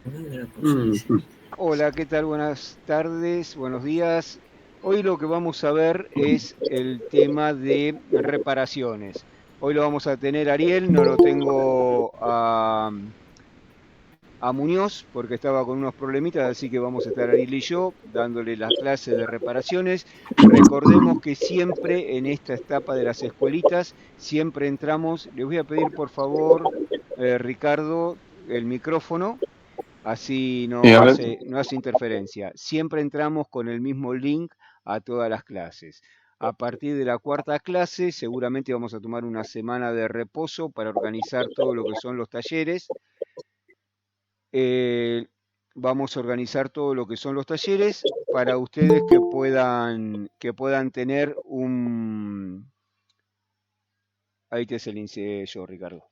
Mm. Hola, ¿qué tal? Buenas tardes, buenos días. Hoy lo que vamos a ver es el tema de reparaciones. Hoy lo vamos a tener Ariel, no lo tengo a Muñoz porque estaba con unos problemitas, así que vamos a estar Ariel y yo dándole la clase de reparaciones. Recordemos que siempre en esta etapa de las escuelitas, siempre entramos, les voy a pedir por favor, Ricardo, el micrófono. Así Y a ver, no hace interferencia. Siempre entramos con el mismo link a todas las clases. A partir de la cuarta clase, seguramente vamos a tomar una semana de reposo para organizar todo lo que son los talleres. Eh, Vamos a organizar todo lo que son los talleres para ustedes que puedan tener un... Ahí te se le inicié yo, Ricardo.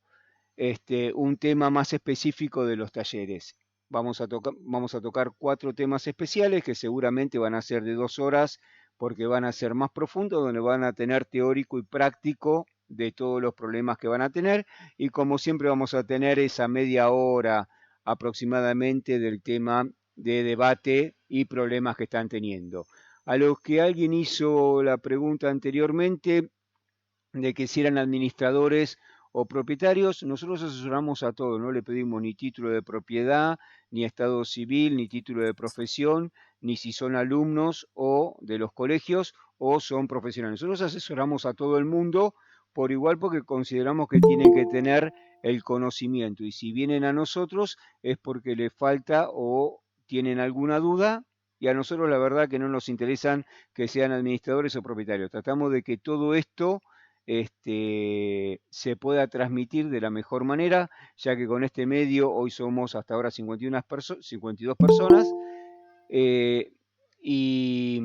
Un tema más específico de los talleres. Vamos a tocar 4 temas especiales que seguramente van a ser de 2 horas porque van a ser más profundos, donde van a tener teórico y práctico de todos los problemas que van a tener. Y como siempre vamos a tener esa media hora aproximadamente del tema de debate y problemas que están teniendo. A los que alguien hizo la pregunta anteriormente, de que si eran administradores o propietarios, nosotros asesoramos a todos, no le pedimos ni título de propiedad, ni estado civil, ni título de profesión, ni si son alumnos o de los colegios o son profesionales. Nosotros asesoramos a todo el mundo por igual porque consideramos que tienen que tener el conocimiento y si vienen a nosotros es porque les falta o tienen alguna duda y a nosotros la verdad que no nos interesan que sean administradores o propietarios. Tratamos de que todo esto se pueda transmitir de la mejor manera, ya que con este medio hoy somos hasta ahora 52 personas, eh, y,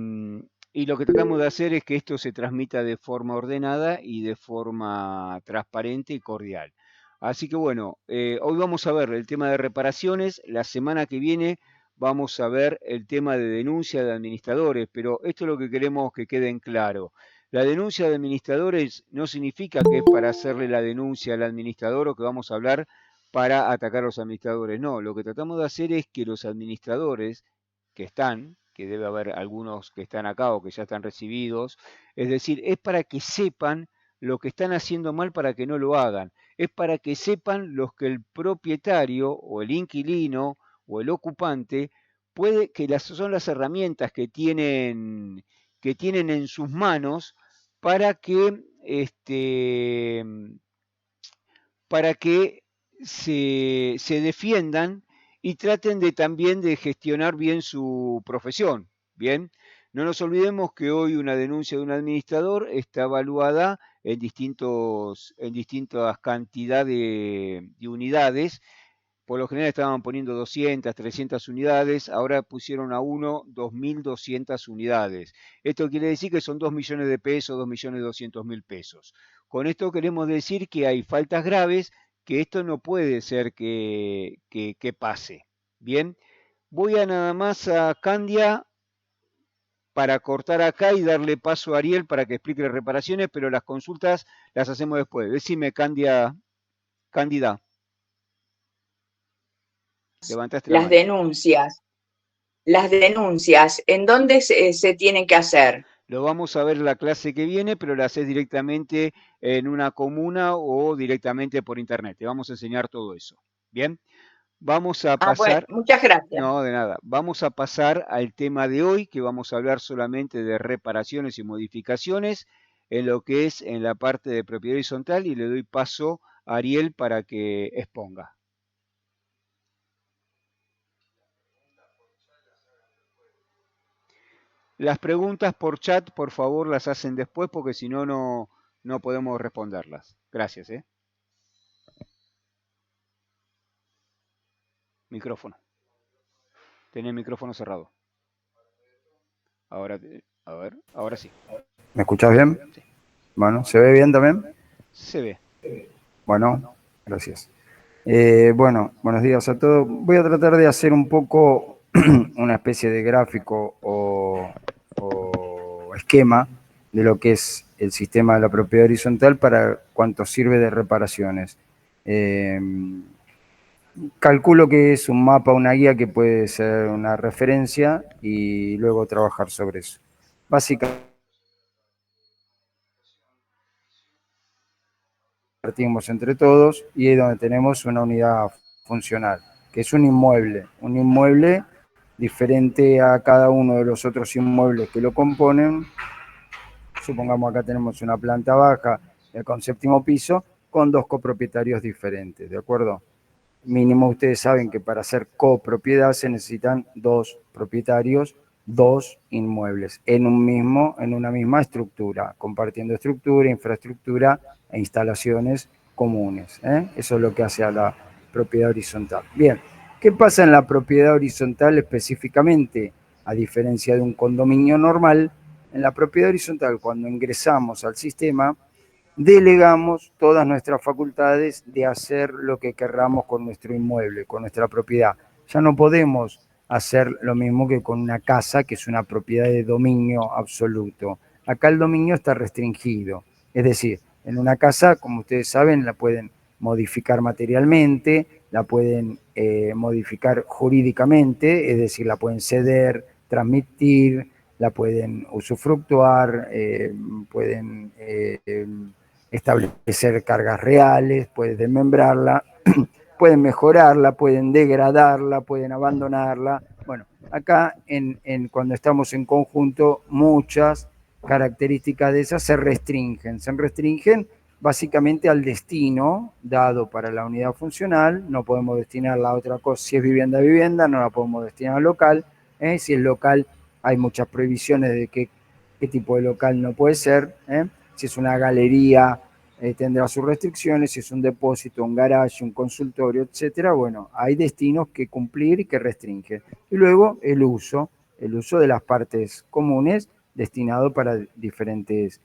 y lo que tratamos de hacer es que esto se transmita de forma ordenada y de forma transparente y cordial. Así que bueno, hoy vamos a ver el tema de reparaciones, la semana que viene vamos a ver el tema de denuncia de administradores, pero esto es lo que queremos que quede en claro. La denuncia de administradores no significa que es para hacerle la denuncia al administrador o que vamos a hablar para atacar a los administradores. No, lo que tratamos de hacer es que los administradores que están, que debe haber algunos que están acá o que ya están recibidos, es decir, es para que sepan lo que están haciendo mal para que no lo hagan. Es para que sepan los que el propietario o el inquilino o el ocupante puede, que son las herramientas que tienen en sus manos para que, para que se defiendan y traten de también de gestionar bien su profesión. Bien, no nos olvidemos que hoy una denuncia de un administrador está evaluada en distintas cantidades de unidades. Por lo general estaban poniendo 200, 300 unidades, ahora pusieron a uno 2.200 unidades. Esto quiere decir que son 2 millones de pesos, 2.200.000 pesos. Con esto queremos decir que hay faltas graves, que esto no puede ser que pase. Bien, voy a nada más a Candia para cortar acá y darle paso a Ariel para que explique las reparaciones, pero las consultas las hacemos después. Decime, Candia, Cándida, levantaste la Las mano. denuncias, las denuncias, ¿en dónde se tienen que hacer? Lo vamos a ver la clase que viene, pero la haces directamente en una comuna o directamente por internet. Te vamos a enseñar todo eso. Bien, vamos a Ah, bueno, pasar, muchas gracias. no, de nada, vamos a pasar al tema de hoy, que vamos a hablar solamente de reparaciones y modificaciones en lo que es en la parte de propiedad horizontal y le doy paso a Ariel para que exponga. Las preguntas por chat, por favor, las hacen después porque si no, no podemos responderlas. Gracias, ¿eh? Micrófono. Tenía el micrófono cerrado. Ahora, a ver, ahora sí. ¿Me escuchás bien? Sí, Bueno, ¿se ve bien también? se ve. Bueno, gracias. Bueno, buenos días a todos. Voy a tratar de hacer un poco una especie de gráfico o esquema de lo que es el sistema de la propiedad horizontal para cuánto sirve de reparaciones. calculo que es un mapa, una guía que puede ser una referencia y luego trabajar sobre eso. Básicamente, partimos entre todos y es donde tenemos una unidad funcional, que es un inmueble diferente a cada uno de los otros inmuebles que lo componen. Supongamos acá tenemos una planta baja con séptimo piso con dos copropietarios diferentes, ¿de acuerdo? Mínimo ustedes saben que para hacer copropiedad se necesitan dos propietarios, dos inmuebles en una misma estructura, compartiendo estructura, infraestructura e instalaciones comunes. Eso es lo que hace a la propiedad horizontal. Bien, ¿qué pasa en la propiedad horizontal específicamente? A diferencia de un condominio normal, en la propiedad horizontal, cuando ingresamos al sistema, delegamos todas nuestras facultades de hacer lo que querramos con nuestro inmueble, con nuestra propiedad. Ya no podemos hacer lo mismo que con una casa, que es una propiedad de dominio absoluto. Acá el dominio está restringido. Es decir, en una casa, como ustedes saben, la pueden modificar materialmente, la pueden modificar jurídicamente, es decir, la pueden ceder, transmitir, la pueden usufructuar, pueden establecer cargas reales, pueden desmembrarla, pueden mejorarla, pueden degradarla, pueden abandonarla. Bueno, acá cuando estamos en conjunto, muchas características de esas se restringen básicamente al destino dado para la unidad funcional. No podemos destinarla a otra cosa. Si es vivienda, no la podemos destinar al local. Si es local, hay muchas prohibiciones de qué tipo de local no puede ser. Si es una galería, tendrá sus restricciones. Si es un depósito, un garage, un consultorio, etcétera, bueno, hay destinos que cumplir y que restringen. Y luego el uso de las partes comunes destinado para diferentes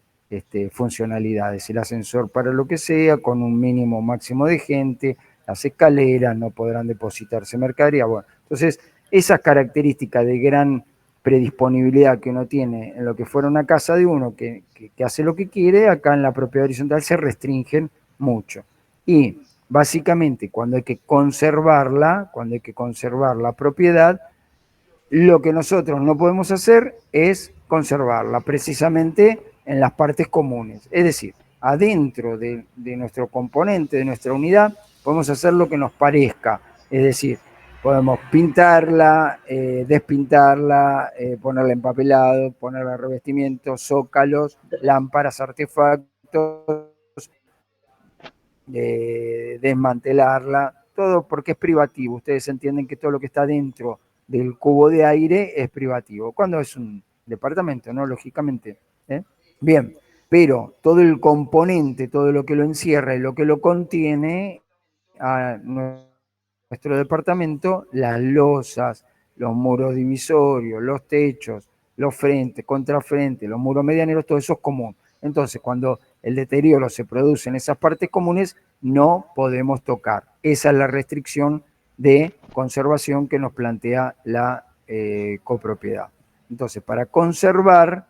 funcionalidades. El ascensor para lo que sea, con un mínimo máximo de gente, las escaleras, no podrán depositarse mercadería. Bueno, entonces, esas características de gran predisponibilidad que uno tiene en lo que fuera una casa de uno que hace lo que quiere, acá en la propiedad horizontal se restringen mucho. Y básicamente cuando hay que conservar la propiedad, lo que nosotros no podemos hacer es conservarla precisamente en las partes comunes. Es decir, adentro de nuestro componente, de nuestra unidad, podemos hacer lo que nos parezca. Es decir, podemos pintarla, despintarla, ponerla empapelado, ponerla revestimiento, zócalos, lámparas, artefactos, desmantelarla, todo porque es privativo. Ustedes entienden que todo lo que está dentro del cubo de aire es privativo. Cuando es un departamento, ¿no? Lógicamente. Bien, pero todo el componente, todo lo que lo encierra y lo que lo contiene a nuestro departamento, las losas, los muros divisorios, los techos, los frentes, contrafrentes, los muros medianeros, todo eso es común. Entonces, cuando el deterioro se produce en esas partes comunes, no podemos tocar. Esa es la restricción de conservación que nos plantea la copropiedad. Entonces, para conservar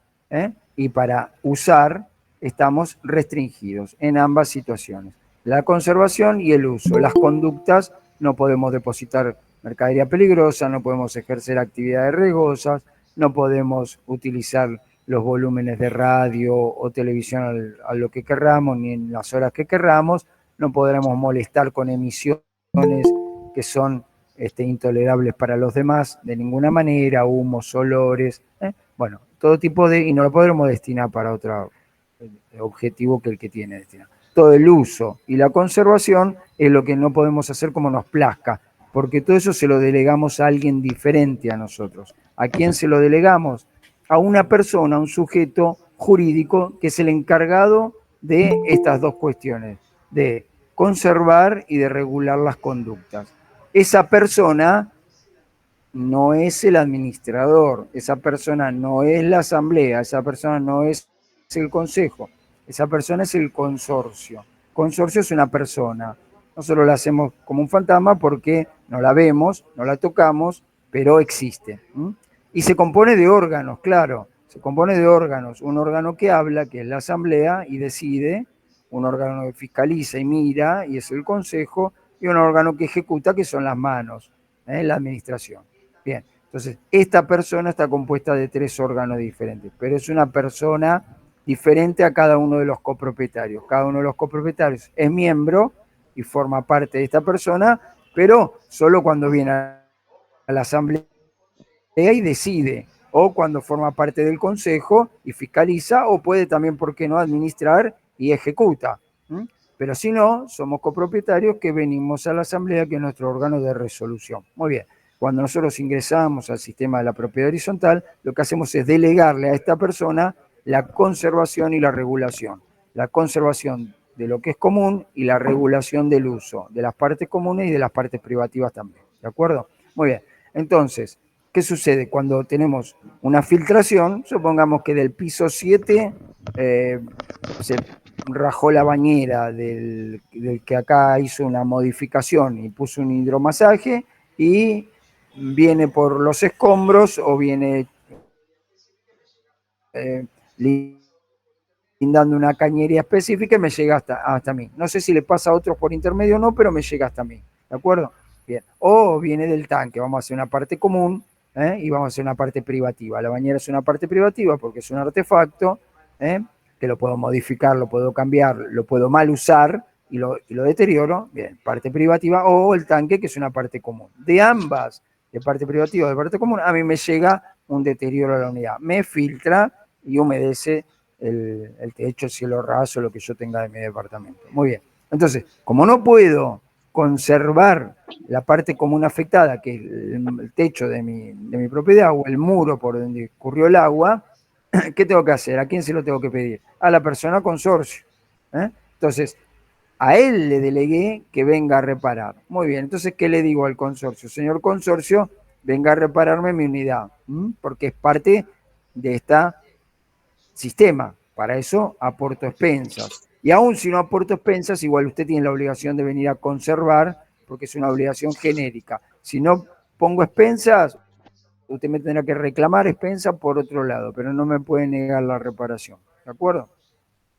y para usar, estamos restringidos en ambas situaciones. La conservación y el uso. Las conductas, no podemos depositar mercadería peligrosa, no podemos ejercer actividades riesgosas, no podemos utilizar los volúmenes de radio o televisión a lo que querramos, ni en las horas que querramos, no podremos molestar con emisiones que son intolerables para los demás de ninguna manera, humos, olores, bueno, todo tipo de, y no lo podremos destinar para otro objetivo que el que tiene destinado. Todo el uso y la conservación es lo que no podemos hacer como nos plazca, porque todo eso se lo delegamos a alguien diferente a nosotros. ¿A quién se lo delegamos? A una persona, a un sujeto jurídico que es el encargado de estas dos cuestiones, de conservar y de regular las conductas. Esa persona no es el administrador, esa persona no es la asamblea, esa persona no es el consejo, esa persona es el consorcio. Consorcio es una persona. Nosotros la hacemos como un fantasma porque no la vemos, no la tocamos, pero existe. Y se compone de órganos, claro, se compone de órganos. Un órgano que habla, que es la asamblea, y decide, un órgano que fiscaliza y mira, y es el consejo, y un órgano que ejecuta, que son las manos, la administración. Bien, entonces esta persona está compuesta de 3 órganos diferentes, pero es una persona diferente a cada uno de los copropietarios. Cada uno de los copropietarios es miembro y forma parte de esta persona, pero solo cuando viene a la asamblea y decide, o cuando forma parte del consejo y fiscaliza, o puede también, ¿por qué no?, administrar y ejecuta. Pero si no, somos copropietarios que venimos a la asamblea, que es nuestro órgano de resolución. Muy bien, cuando nosotros ingresamos al sistema de la propiedad horizontal, lo que hacemos es delegarle a esta persona la conservación y la regulación. La conservación de lo que es común y la regulación del uso de las partes comunes y de las partes privativas también. ¿De acuerdo? Muy bien. Entonces, ¿qué sucede? Cuando tenemos una filtración, supongamos que del piso 7 se rajó la bañera del que acá hizo una modificación y puso un hidromasaje y viene por los escombros o viene lindando una cañería específica y me llega hasta mí. No sé si le pasa a otros por intermedio o no, pero me llega hasta mí. ¿De acuerdo? Bien. O viene del tanque, vamos a hacer una parte común y vamos a hacer una parte privativa. La bañera es una parte privativa porque es un artefacto que lo puedo modificar, lo puedo cambiar, lo puedo mal usar y lo deterioro. Bien, parte privativa, o el tanque, que es una parte común. De ambas, de parte privativa o de parte común, a mí me llega un deterioro a la unidad. Me filtra y humedece el techo, el cielo raso, lo que yo tenga de mi departamento. Muy bien. Entonces, como no puedo conservar la parte común afectada, que es el techo de mi propiedad, o el muro por donde escurrió el agua, ¿qué tengo que hacer? ¿A quién se lo tengo que pedir? A la persona consorcio. Entonces, a él le delegué que venga a reparar. Muy bien, entonces, ¿qué le digo al consorcio? Señor consorcio, venga a repararme mi unidad, porque es parte de este sistema. Para eso aporto expensas. Y aún si no aporto expensas, igual usted tiene la obligación de venir a conservar, porque es una obligación genérica. Si no pongo expensas, usted me tendrá que reclamar expensas por otro lado, pero no me puede negar la reparación. ¿De acuerdo?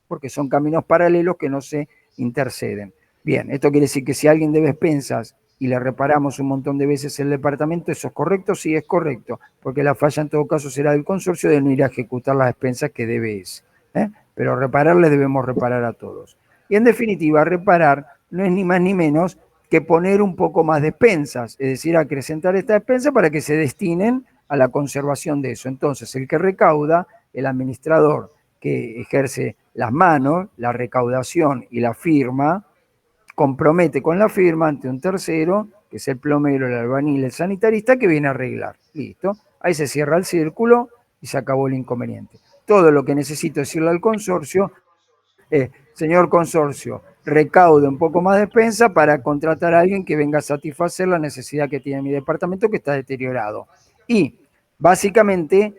Porque son caminos paralelos que no se interceden. Bien, esto quiere decir que si alguien debe expensas y le reparamos un montón de veces el departamento, ¿eso es correcto? Sí, es correcto, porque la falla en todo caso será del consorcio de no ir a ejecutar las expensas que debe ese. Pero repararle debemos reparar a todos. Y en definitiva, reparar no es ni más ni menos que poner un poco más de expensas, es decir, acrecentar esta expensa para que se destinen a la conservación de eso. Entonces, el que recauda, el administrador que ejerce las manos, la recaudación y la firma, compromete con la firma ante un tercero, que es el plomero, el albañil, el sanitarista, que viene a arreglar. Listo. Ahí se cierra el círculo y se acabó el inconveniente. Todo lo que necesito decirle al consorcio es, señor consorcio, recaude un poco más de expensa para contratar a alguien que venga a satisfacer la necesidad que tiene mi departamento, que está deteriorado. Y básicamente,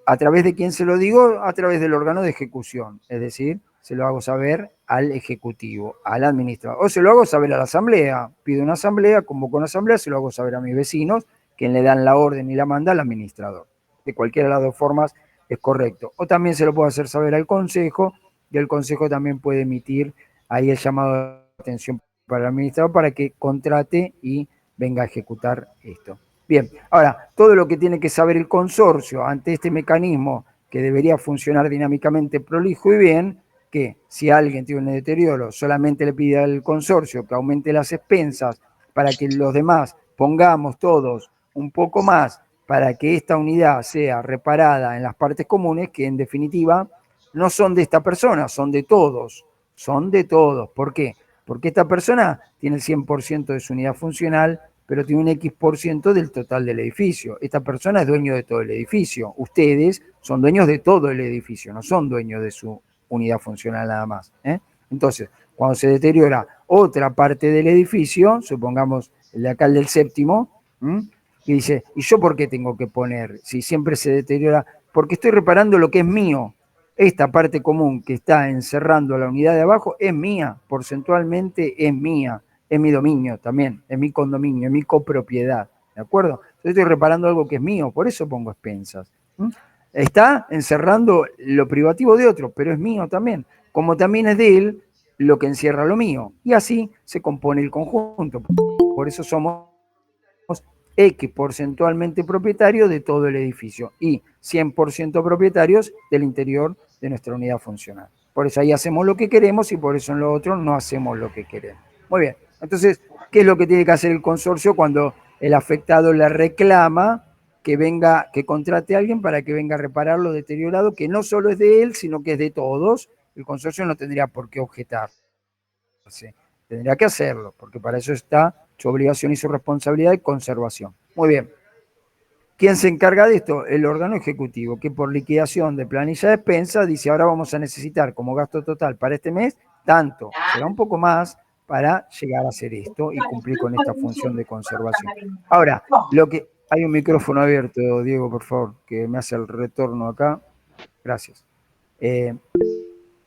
¿a través de quién se lo digo? A través del órgano de ejecución, es decir, se lo hago saber al ejecutivo, al administrador, o se lo hago saber a la asamblea, pido una asamblea, convoco una asamblea, se lo hago saber a mis vecinos, quien le dan la orden y la manda al administrador. De cualquiera de las dos formas es correcto. O también se lo puedo hacer saber al consejo, y el consejo también puede emitir ahí el llamado de atención para el administrador para que contrate y venga a ejecutar esto. Bien, ahora, todo lo que tiene que saber el consorcio ante este mecanismo que debería funcionar dinámicamente, prolijo y bien, que si alguien tiene un deterioro, solamente le pide al consorcio que aumente las expensas para que los demás pongamos todos un poco más para que esta unidad sea reparada en las partes comunes, que en definitiva no son de esta persona, son de todos. Son de todos. ¿Por qué? Porque esta persona tiene el 100% de su unidad funcional, pero tiene un X% del total del edificio. Esta persona es dueño de todo el edificio. Ustedes son dueños de todo el edificio, no son dueños de su unidad funcional nada más. Entonces, cuando se deteriora otra parte del edificio, supongamos el de acá, el del séptimo, y dice, ¿y yo por qué tengo que poner? Si siempre se deteriora, porque estoy reparando lo que es mío. Esta parte común que está encerrando la unidad de abajo es mía, porcentualmente es mía, es mi dominio también, es mi condominio, es mi copropiedad, ¿de acuerdo? Yo estoy reparando algo que es mío, por eso pongo expensas. Está encerrando lo privativo de otro, pero es mío también. Como también es de él, lo que encierra lo mío. Y así se compone el conjunto. Por eso somos X porcentualmente propietarios de todo el edificio y 100% propietarios del interior de nuestra unidad funcional. Por eso ahí hacemos lo que queremos y por eso en lo otro no hacemos lo que queremos. Muy bien. Entonces, ¿qué es lo que tiene que hacer el consorcio cuando el afectado le reclama que venga, que contrate a alguien para que venga a reparar lo deteriorado, que no solo es de él, sino que es de todos? El consorcio no tendría por qué objetar. Tendría que hacerlo, porque para eso está su obligación y su responsabilidad de conservación. Muy bien. ¿Quién se encarga de esto? El órgano ejecutivo, que por liquidación de planilla de expensa dice, ahora vamos a necesitar como gasto total para este mes tanto, será un poco más para llegar a hacer esto y cumplir con esta función de conservación. Ahora, hay un micrófono abierto, Diego, por favor, que me hace el retorno acá. Gracias.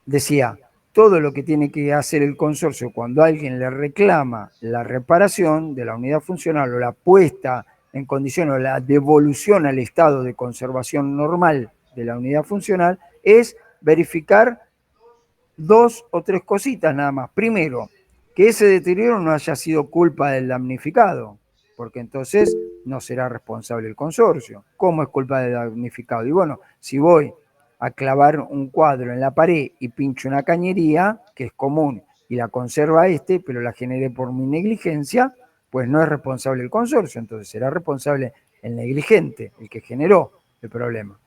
Decía, todo lo que tiene que hacer el consorcio cuando alguien le reclama la reparación de la unidad funcional o la puesta en condición o la devolución al estado de conservación normal de la unidad funcional es verificar 2 o 3 cositas nada más. Primero, que ese deterioro no haya sido culpa del damnificado, porque entonces no será responsable el consorcio. ¿Cómo es culpa del damnificado? Y bueno, si voy a clavar un cuadro en la pared y pincho una cañería, que es común, y la conserva pero la generé por mi negligencia, pues no es responsable el consorcio, entonces será responsable el negligente, el que generó el problema.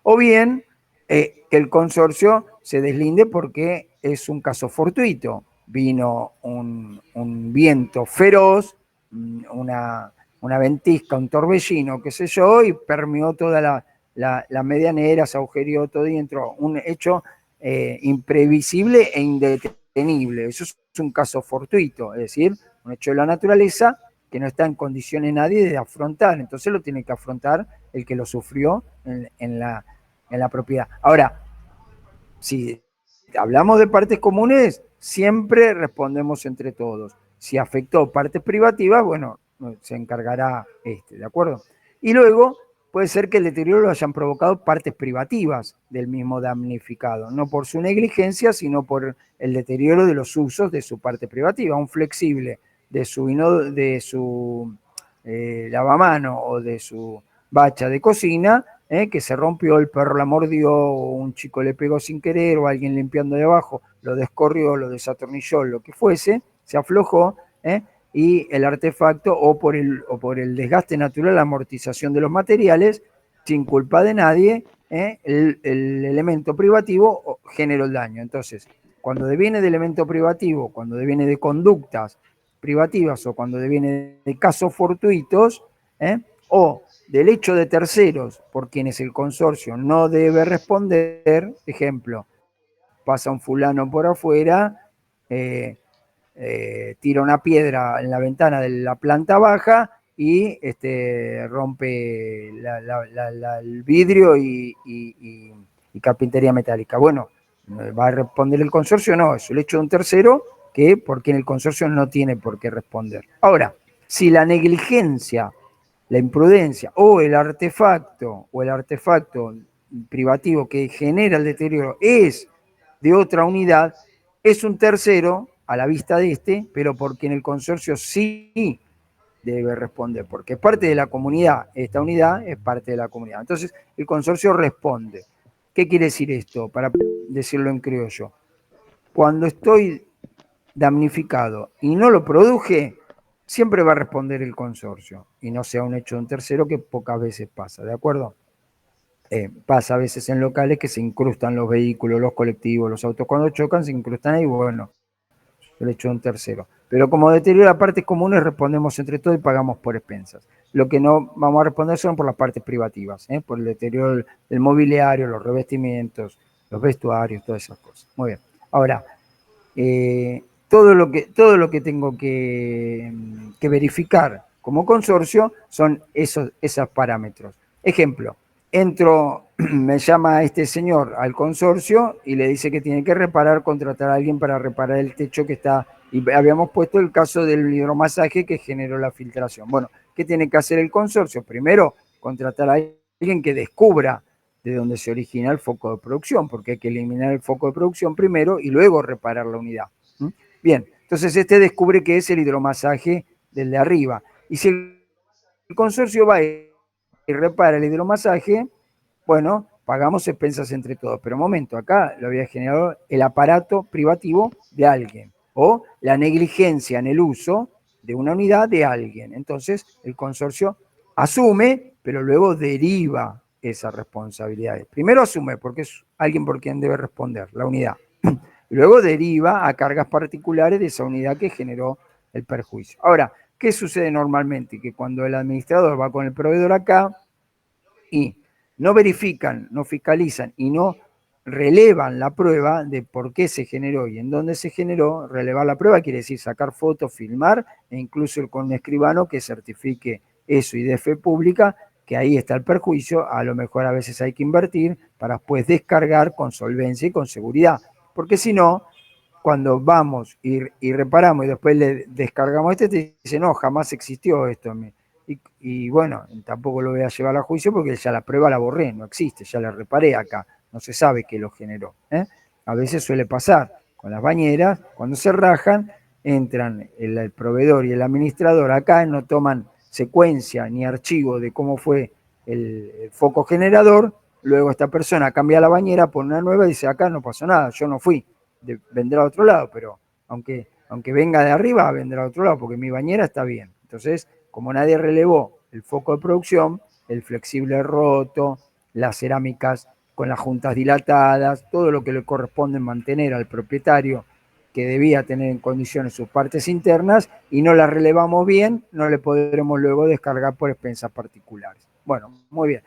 O bien, que el consorcio se deslinde porque es un caso fortuito. Vino un viento feroz, una ventisca, un torbellino, qué sé yo, y permeó toda la medianera, se agujereó todo y entró. Un hecho imprevisible e indetenible. Eso es un caso fortuito, es decir, un hecho de la naturaleza que no está en condiciones nadie de afrontar. Entonces lo tiene que afrontar el que lo sufrió en la propiedad. Ahora, si hablamos de partes comunes, siempre respondemos entre todos. Si afectó partes privativas, bueno, se encargará ¿de acuerdo? Y luego puede ser que el deterioro lo hayan provocado partes privativas del mismo damnificado, no por su negligencia, sino por el deterioro de los usos de su parte privativa. Un flexible de su lavamano o de su bacha de cocina, que se rompió, el perro la mordió, o un chico le pegó sin querer, o alguien limpiando de abajo lo descorrió, lo desatornilló, lo que fuese, se aflojó, y el artefacto, o por el desgaste natural, la amortización de los materiales, sin culpa de nadie, el elemento privativo generó el daño. Entonces, cuando deviene de elemento privativo, cuando deviene de conductas privativas o cuando deviene de casos fortuitos, o del hecho de terceros por quienes el consorcio no debe responder, ejemplo, pasa un fulano por afuera, tira una piedra en la ventana de la planta baja y rompe el vidrio y carpintería metálica. Bueno, ¿va a responder el consorcio? No, es el hecho de un tercero que por quien el consorcio no tiene por qué responder. Ahora, si la negligencia, la imprudencia o el artefacto privativo que genera el deterioro es de otra unidad, es un tercero a la vista de pero por quien el consorcio sí debe responder, porque es parte de la comunidad, esta unidad es parte de la comunidad. Entonces, el consorcio responde. ¿Qué quiere decir esto? Para decirlo en criollo. Cuando estoy damnificado y no lo produje, siempre va a responder el consorcio, y no sea un hecho de un tercero, que pocas veces pasa, ¿de acuerdo? Pasa a veces en locales que se incrustan los vehículos, los colectivos, los autos, cuando chocan se incrustan ahí, bueno, el hecho de un tercero. Pero como deteriora partes comunes, respondemos entre todos y pagamos por expensas. Lo que no vamos a responder son por las partes privativas, por el deterioro del mobiliario, los revestimientos, los vestuarios, todas esas cosas. Muy bien. Ahora, todo lo que tengo que verificar como consorcio son esos parámetros. Ejemplo, me llama este señor al consorcio y le dice que tiene que contratar a alguien para reparar el techo que está, y habíamos puesto el caso del hidromasaje que generó la filtración. Bueno, ¿qué tiene que hacer el consorcio? Primero, contratar a alguien que descubra de donde se origina el foco de producción, porque hay que eliminar el foco de producción primero y luego reparar la unidad. Bien, entonces este descubre que es el hidromasaje del de arriba. Y si el consorcio va y repara el hidromasaje, bueno, pagamos expensas entre todos. Pero un momento, acá lo había generado el aparato privativo de alguien o la negligencia en el uso de una unidad de alguien. Entonces el consorcio asume, pero luego deriva esas responsabilidades. Primero asume, porque es alguien por quien debe responder, la unidad. Luego deriva a cargas particulares de esa unidad que generó el perjuicio. Ahora, ¿qué sucede normalmente? Que cuando el administrador va con el proveedor acá y no verifican, no fiscalizan y no relevan la prueba de por qué se generó y en dónde se generó, relevar la prueba quiere decir sacar fotos, filmar e incluso con un escribano que certifique eso y de fe pública, que ahí está el perjuicio, a lo mejor a veces hay que invertir para después descargar con solvencia y con seguridad, porque si no, cuando vamos y reparamos y después le descargamos te dice, no, jamás existió esto. Y bueno, tampoco lo voy a llevar a juicio porque ya la prueba la borré, no existe, ya la reparé acá, no se sabe qué lo generó. A veces suele pasar con las bañeras, cuando se rajan, entran el proveedor y el administrador acá, no toman secuencia ni archivo de cómo fue el foco generador, luego esta persona cambia la bañera, pone una nueva y dice, acá no pasó nada, yo no fui. Vendrá a otro lado, pero aunque venga de arriba, vendrá a otro lado, porque mi bañera está bien. Entonces, como nadie relevó el foco de producción, el flexible roto, las cerámicas con las juntas dilatadas, todo lo que le corresponde mantener al propietario que debía tener en condiciones sus partes internas y no las relevamos bien, no le podremos luego descargar por expensas particulares. Bueno, muy bien.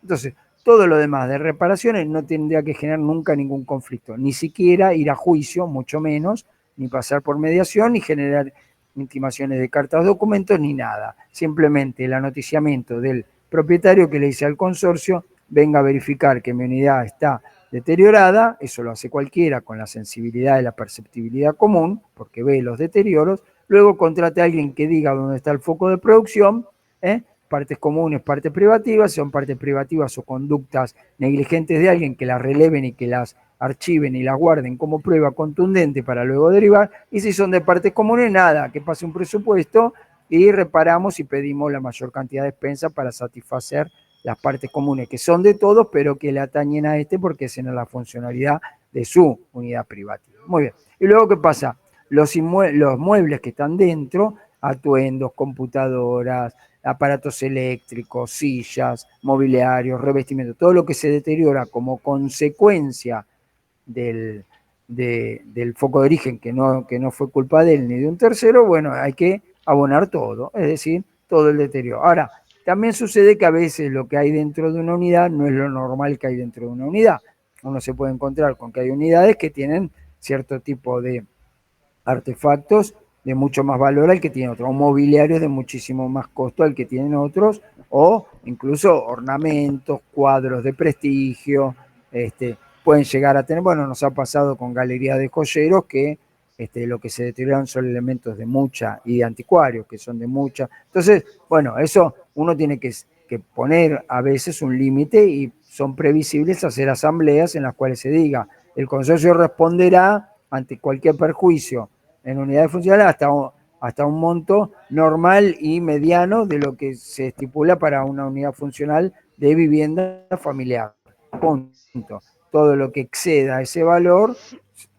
Entonces, todo lo demás de reparaciones no tendría que generar nunca ningún conflicto, ni siquiera ir a juicio, mucho menos, ni pasar por mediación, ni generar intimaciones de cartas, documentos, ni nada. Simplemente el anoticiamiento del propietario que le dice al consorcio, venga a verificar que mi unidad está deteriorada, eso lo hace cualquiera con la sensibilidad y la perceptibilidad común, porque ve los deterioros, luego contrate a alguien que diga dónde está el foco de producción, partes comunes, partes privativas, son partes privativas o conductas negligentes de alguien que las releven y que las archiven y las guarden como prueba contundente para luego derivar, y si son de partes comunes, nada, que pase un presupuesto y reparamos y pedimos la mayor cantidad de expensas para satisfacer las partes comunes, que son de todos, pero que le atañen a este porque esa es la funcionalidad de su unidad privativa. Muy bien. ¿Y luego qué pasa? Los muebles que están dentro, atuendos, computadoras, aparatos eléctricos, sillas, mobiliarios, revestimientos, todo lo que se deteriora como consecuencia del foco de origen que no fue culpa de él ni de un tercero, bueno, hay que abonar todo, es decir, todo el deterioro. Ahora, también sucede que a veces lo que hay dentro de una unidad no es lo normal que hay dentro de una unidad. Uno se puede encontrar con que hay unidades que tienen cierto tipo de artefactos de mucho más valor al que tiene otro, o mobiliarios de muchísimo más costo al que tienen otros, o incluso ornamentos, cuadros de prestigio, pueden llegar a tener, bueno, nos ha pasado con galerías de joyeros que lo que se deterioran son elementos de mucha y de anticuarios que son de mucha. Entonces, bueno, eso uno tiene que poner a veces un límite y son previsibles hacer asambleas en las cuales se diga, el consorcio responderá ante cualquier perjuicio en unidades funcionales hasta un monto normal y mediano de lo que se estipula para una unidad funcional de vivienda familiar. Punto. Todo lo que exceda ese valor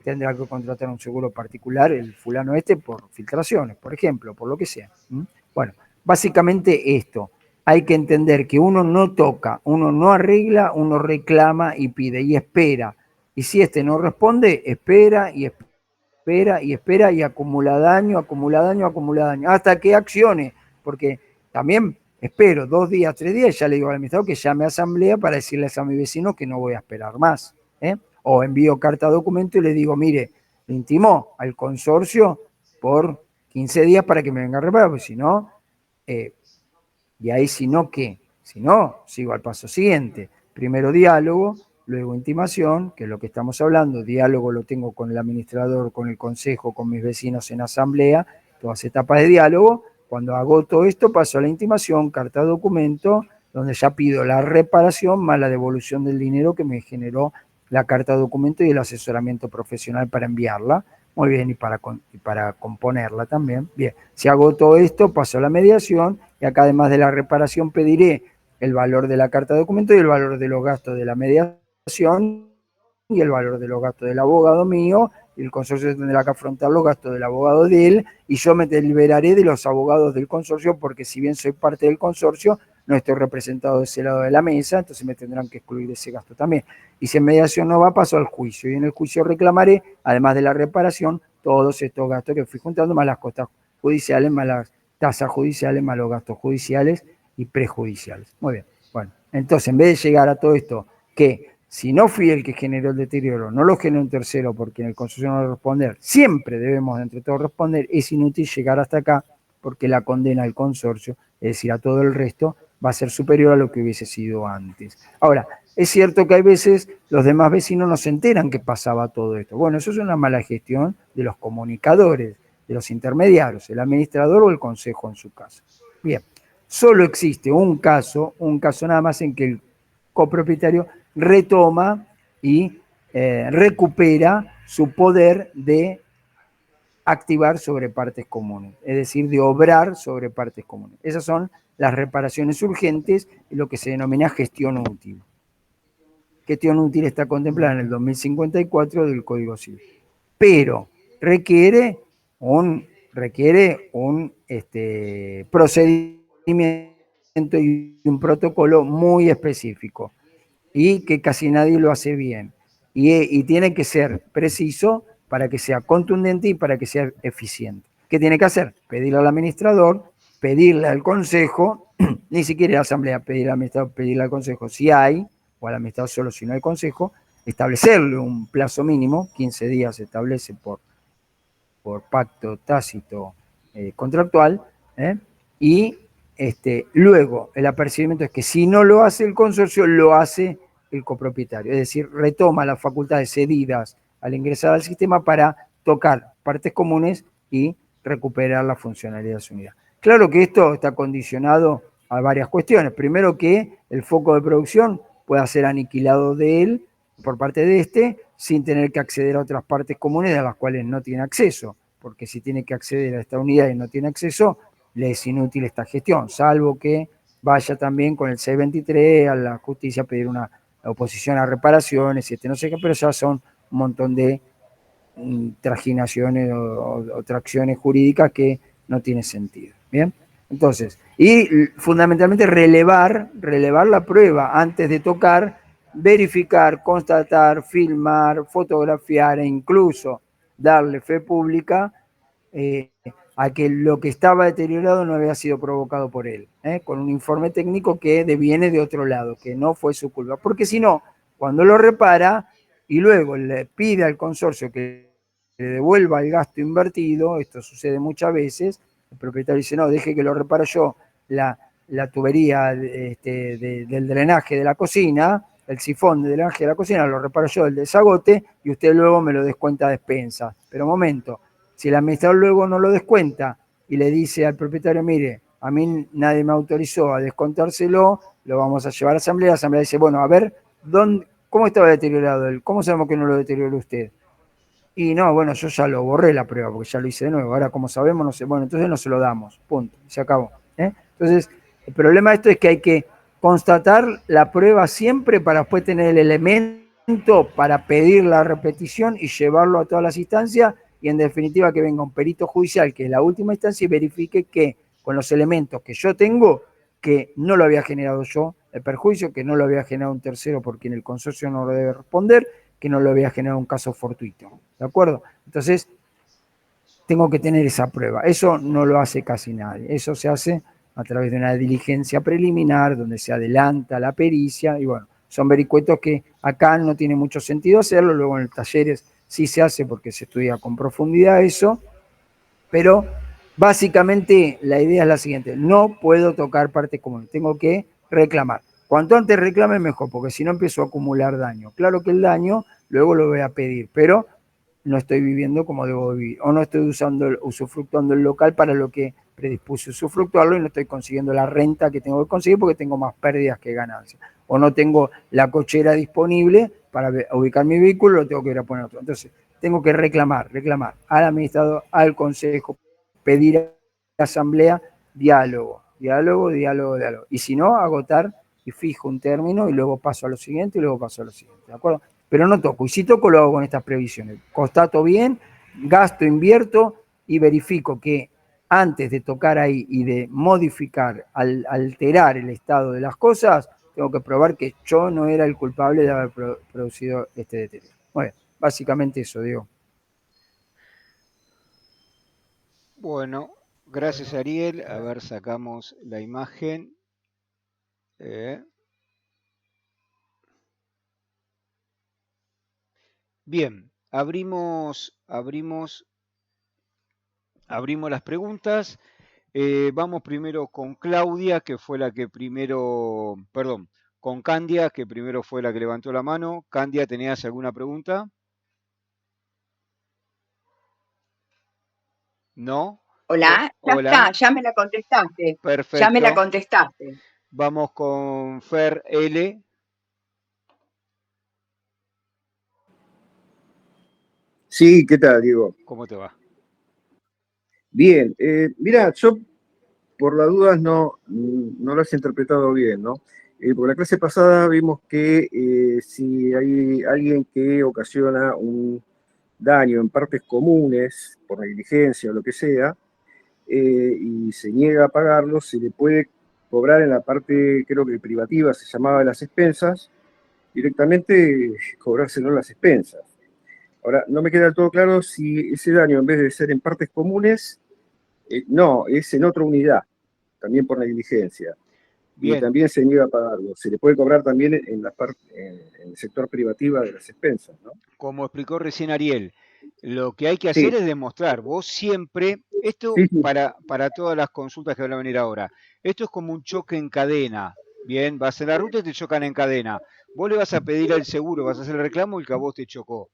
tendrá que contratar un seguro particular, el fulano por filtraciones, por ejemplo, por lo que sea. Bueno, básicamente esto. Hay que entender que uno no toca, uno no arregla, uno reclama y pide y espera. Y si no responde, espera y espera y acumula daño, hasta que accione, porque también espero 2 días, 3 días, ya le digo al administrador que llame a asamblea para decirles a mi vecino que no voy a esperar más. O envío carta documento y le digo, mire, le intimó al consorcio por 15 días para que me venga a reparar, porque si no, y ahí si no, ¿qué? Si no, sigo al paso siguiente. Primero diálogo, luego intimación, que es lo que estamos hablando. Diálogo lo tengo con el administrador, con el consejo, con mis vecinos en asamblea, todas etapas de diálogo. Cuando agoto esto, paso a la intimación, carta de documento, donde ya pido la reparación más la devolución del dinero que me generó la carta de documento y el asesoramiento profesional para enviarla. Muy bien, y para componerla también. Bien, si hago todo esto, paso a la mediación y acá además de la reparación pediré el valor de la carta de documento y el valor de los gastos de la mediación y el valor de los gastos del abogado mío, y el consorcio tendrá que afrontar los gastos del abogado de él, y yo me deliberaré de los abogados del consorcio, porque si bien soy parte del consorcio, no estoy representado de ese lado de la mesa, entonces me tendrán que excluir ese gasto también. Y si en mediación no va, paso al juicio, y en el juicio reclamaré, además de la reparación, todos estos gastos que fui juntando, más las costas judiciales, más las tasas judiciales, más los gastos judiciales y prejudiciales. Muy bien, bueno, entonces en vez de llegar a todo esto, que si no fui el que generó el deterioro, no lo generó un tercero porque en el consorcio no va a responder, siempre debemos entre todos responder, es inútil llegar hasta acá porque la condena al consorcio, es decir, a todo el resto, va a ser superior a lo que hubiese sido antes. Ahora, es cierto que hay veces los demás vecinos no se enteran que pasaba todo esto. Bueno, eso es una mala gestión de los comunicadores, de los intermediarios, el administrador o el consejo en su caso. Bien, solo existe un caso nada más en que el copropietario retoma y recupera su poder de activar sobre partes comunes, es decir, de obrar sobre partes comunes. Esas son las reparaciones urgentes y lo que se denomina gestión útil. Gestión útil está contemplada en el 2054 del Código Civil, pero requiere un procedimiento y un protocolo muy específico, y que casi nadie lo hace bien. Y tiene que ser preciso para que sea contundente y para que sea eficiente. ¿Qué tiene que hacer? Pedirle al administrador, pedirle al consejo, ni siquiera a la asamblea, pedirle al administrador, pedirle al consejo si hay, o al administrador solo si no hay consejo, establecerle un plazo mínimo, 15 días se establece por pacto tácito contractual, y luego el apercibimiento es que si no lo hace el consorcio, lo hace el copropietario, es decir, retoma las facultades cedidas al ingresar al sistema para tocar partes comunes y recuperar la funcionalidad de su unidad. Claro que esto está condicionado a varias cuestiones. Primero, que el foco de producción pueda ser aniquilado de él por parte de sin tener que acceder a otras partes comunes a las cuales no tiene acceso, porque si tiene que acceder a esta unidad y no tiene acceso, le es inútil esta gestión, salvo que vaya también con el 623 a la justicia a pedir una oposición a reparaciones, no sé qué, pero ya son un montón de trajinaciones o tracciones jurídicas que no tiene sentido. Bien, entonces, y fundamentalmente relevar la prueba antes de tocar, verificar, constatar, filmar, fotografiar e incluso darle fe pública a que lo que estaba deteriorado no había sido provocado por él, con un informe técnico que deviene de otro lado, que no fue su culpa. Porque si no, cuando lo repara y luego le pide al consorcio que le devuelva el gasto invertido, esto sucede muchas veces, el propietario dice, no, deje que lo reparo yo, la tubería del drenaje de la cocina, el sifón de drenaje de la cocina, lo reparo yo del desagote y usted luego me lo descuenta a despensa. Pero momento, si el administrador luego no lo descuenta y le dice al propietario, mire, a mí nadie me autorizó a descontárselo, lo vamos a llevar a la asamblea dice, bueno, a ver, ¿cómo estaba deteriorado él? ¿Cómo sabemos que no lo deterioró usted? Y no, bueno, yo ya lo borré la prueba porque ya lo hice de nuevo. Ahora, como sabemos, no sé, bueno, entonces no se lo damos, punto, se acabó. Entonces, el problema de esto es que hay que constatar la prueba siempre para después tener el elemento para pedir la repetición y llevarlo a todas las instancias y en definitiva que venga un perito judicial, que es la última instancia, y verifique que con los elementos que yo tengo, que no lo había generado yo el perjuicio, que no lo había generado un tercero por quien el consorcio no lo debe responder, que no lo había generado un caso fortuito. ¿De acuerdo? Entonces, tengo que tener esa prueba. Eso no lo hace casi nadie. Eso se hace a través de una diligencia preliminar, donde se adelanta la pericia, y bueno, son vericuetos que acá no tiene mucho sentido hacerlo, luego en los talleres sí se hace porque se estudia con profundidad eso, pero básicamente la idea es la siguiente, no puedo tocar partes comunes, tengo que reclamar. Cuanto antes reclame mejor, porque si no empiezo a acumular daño. Claro que el daño luego lo voy a pedir, pero no estoy viviendo como debo vivir, o no estoy usufructuando el local para lo que predispuse a usufructuarlo y no estoy consiguiendo la renta que tengo que conseguir porque tengo más pérdidas que ganancias. O no tengo la cochera disponible para ubicar mi vehículo, lo tengo que ir a poner otro. Entonces, tengo que reclamar al administrador, al consejo, pedir a la asamblea diálogo. Y si no, agotar y fijo un término y luego paso a lo siguiente y luego paso a lo siguiente, ¿de acuerdo? Pero no toco, y si toco lo hago con estas previsiones. Constato bien, gasto, invierto y verifico que antes de tocar ahí y de modificar, alterar el estado de las cosas, tengo que probar que yo no era el culpable de haber producido este deterioro. Bueno, básicamente eso, Diego. Bueno, gracias Ariel. A ver, sacamos la imagen. Bien, abrimos las preguntas. Vamos primero con Claudia, que fue la que primero, perdón, con Candia, que primero fue la que levantó la mano. Candia, ¿tenías alguna pregunta? ¿No? Hola, ya Hola. está, ya me la contestaste. Perfecto. Ya me la contestaste. Vamos con Fer L. Sí, ¿qué tal, Diego? ¿Cómo te va? Bien, mira, yo por las dudas no lo has interpretado bien, ¿no? Por la clase pasada vimos que si hay alguien que ocasiona un daño en partes comunes, por negligencia o lo que sea, y se niega a pagarlo, se le puede cobrar en la parte, creo que privativa, se llamaba de las expensas, directamente cobrárselo en las expensas. Ahora, no me queda del todo claro si ese daño, en vez de ser en partes comunes, no, es en otra unidad, también por negligencia. Bien. Y también se niega a pagarlo. Se le puede cobrar también en el sector privativa de las expensas, ¿no? Como explicó recién Ariel, lo que hay que hacer es demostrar, vos siempre, esto para todas las consultas que van a venir ahora, esto es como un choque en cadena, bien, vas en la ruta y te chocan en cadena, vos le vas a pedir al seguro, vas a hacer el reclamo y que a vos te chocó,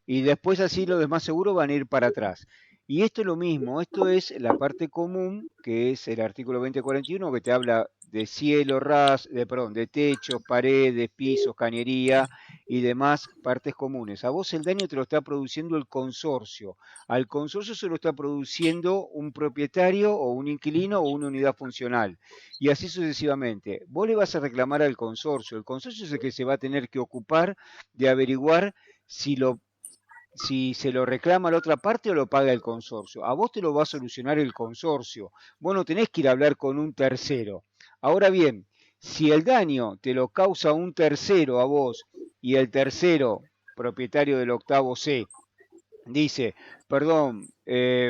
y después así los demás seguros van a ir para atrás. Y esto es lo mismo, esto es la parte común, que es el artículo 2041, que te habla de cielo, de techos, paredes, pisos, cañería y demás partes comunes. A vos el daño te lo está produciendo el consorcio. Al consorcio se lo está produciendo un propietario o un inquilino o una unidad funcional. Y así sucesivamente. Vos le vas a reclamar al consorcio. El consorcio es el que se va a tener que ocupar de averiguar si se lo reclama la otra parte o lo paga el consorcio. A vos te lo va a solucionar el consorcio. Vos no tenés que ir a hablar con un tercero. Ahora bien, si el daño te lo causa un tercero a vos y el tercero, propietario del octavo C, dice, perdón,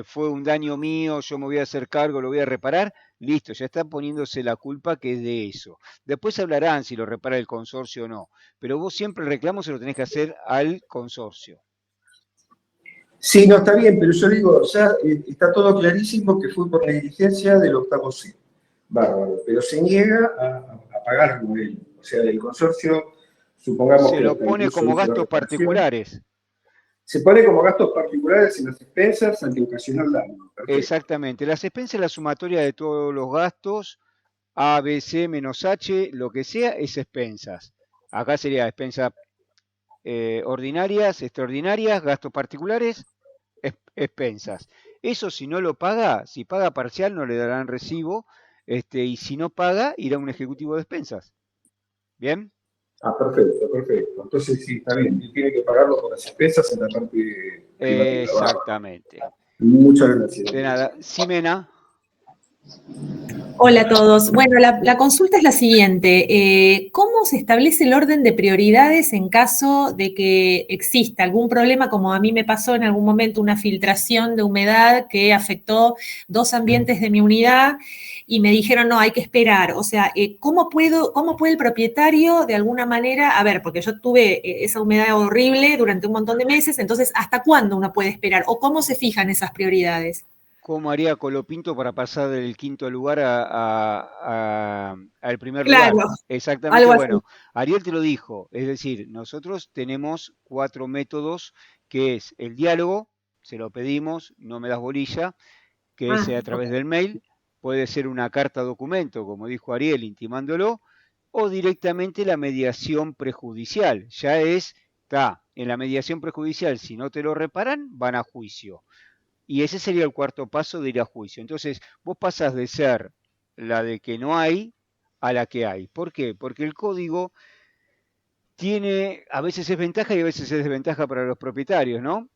fue un daño mío, yo me voy a hacer cargo, lo voy a reparar, listo, ya está poniéndose la culpa que es de eso. Después hablarán si lo repara el consorcio o no, pero vos siempre el reclamo se lo tenés que hacer al consorcio. Sí, no, está bien, pero yo digo, ya está todo clarísimo que fue por negligencia del octavo C. Bárbaro, pero se niega a pagarlo él. O sea, el consorcio, supongamos se que lo pone como gastos particulares. Se pone como gastos particulares en las expensas ante ocasionar daño. Perfecto. Exactamente. Las expensas es la sumatoria de todos los gastos, A, B, C menos H, lo que sea, es expensas. Acá sería expensas ordinarias, extraordinarias, gastos particulares, expensas. Eso si no lo paga, si paga parcial no le darán recibo, y si no paga, irá a un ejecutivo de expensas. ¿Bien? Ah, perfecto, perfecto. Entonces sí, está bien. Él tiene que pagarlo por las expensas en la parte privativa. Exactamente. Muchas gracias. De nada. Ximena. Hola a todos. Bueno, la consulta es la siguiente. ¿Cómo se establece el orden de prioridades en caso de que exista algún problema, como a mí me pasó en algún momento, una filtración de humedad que afectó 2 ambientes de mi unidad y me dijeron, no, hay que esperar? O sea, ¿cómo puede el propietario de alguna manera, a ver, porque yo tuve esa humedad horrible durante un montón de meses, entonces, ¿hasta cuándo uno puede esperar? ¿O cómo se fijan esas prioridades? ¿Cómo haría Colopinto para pasar del quinto lugar al primer Claro, lugar? Exactamente, algo así. bueno, Ariel te lo dijo, es decir, nosotros tenemos 4 métodos, que es el diálogo, se lo pedimos, no me das bolilla, que es a través del mail, puede ser una carta documento, como dijo Ariel, intimándolo, o directamente la mediación prejudicial. Ya está, en la mediación prejudicial, si no te lo reparan, van a juicio. Y ese sería el cuarto paso de ir a juicio. Entonces, vos pasás de ser la de que no hay a la que hay. ¿Por qué? Porque el código tiene, a veces es ventaja y a veces es desventaja para los propietarios, ¿no?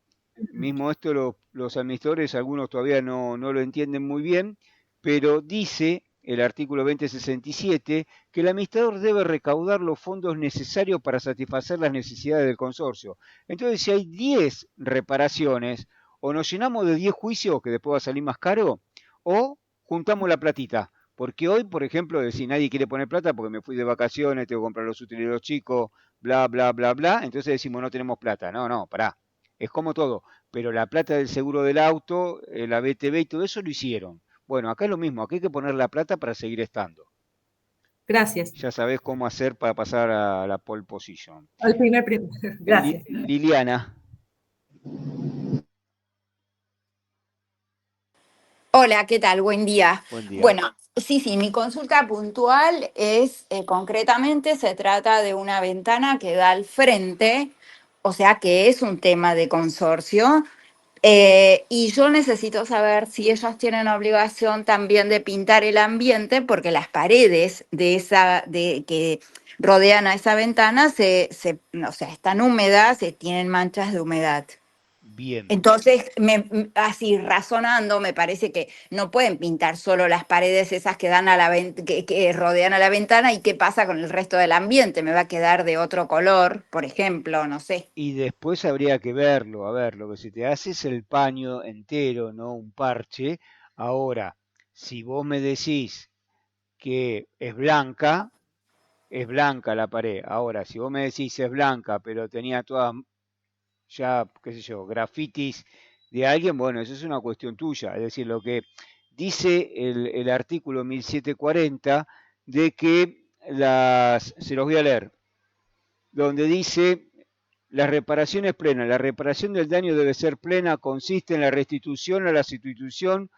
Mismo esto los administradores, algunos todavía no lo entienden muy bien, pero dice el artículo 2067 que el administrador debe recaudar los fondos necesarios para satisfacer las necesidades del consorcio. Entonces, si hay 10 reparaciones, o nos llenamos de 10 juicios, que después va a salir más caro, o juntamos la platita. Porque hoy, por ejemplo, si nadie quiere poner plata porque me fui de vacaciones, tengo que comprar los útiles de los chicos, bla, bla, bla, bla, entonces decimos no tenemos plata. No, pará. Es como todo, pero la plata del seguro del auto, la BTV y todo eso lo hicieron. Bueno, acá es lo mismo, acá hay que poner la plata para seguir estando. Gracias. Ya sabés cómo hacer para pasar a la pole position. Gracias. Liliana. Hola, ¿qué tal? Buen día. Buen día. Bueno, sí, mi consulta puntual es, concretamente, se trata de una ventana que da al frente, o sea que es un tema de consorcio, y yo necesito saber si ellos tienen obligación también de pintar el ambiente, porque las paredes que rodean a esa ventana o sea, están húmedas, tienen manchas de humedad. Bien. Entonces, así razonando, me parece que no pueden pintar solo las paredes esas que dan a que rodean a la ventana, y qué pasa con el resto del ambiente. ¿Me va a quedar de otro color, por ejemplo? No sé. Y después habría que verlo. A ver, lo que se te hace es el paño entero, no un parche. Ahora, si vos me decís que es blanca la pared. Ahora, si vos me decís es blanca, pero tenía todas ya, qué sé yo, grafitis de alguien, bueno, eso es una cuestión tuya. Es decir, lo que dice el artículo 1740 de que se los voy a leer, donde dice las reparaciones plenas. La reparación del daño debe ser plena, consiste en la restitución a la situación,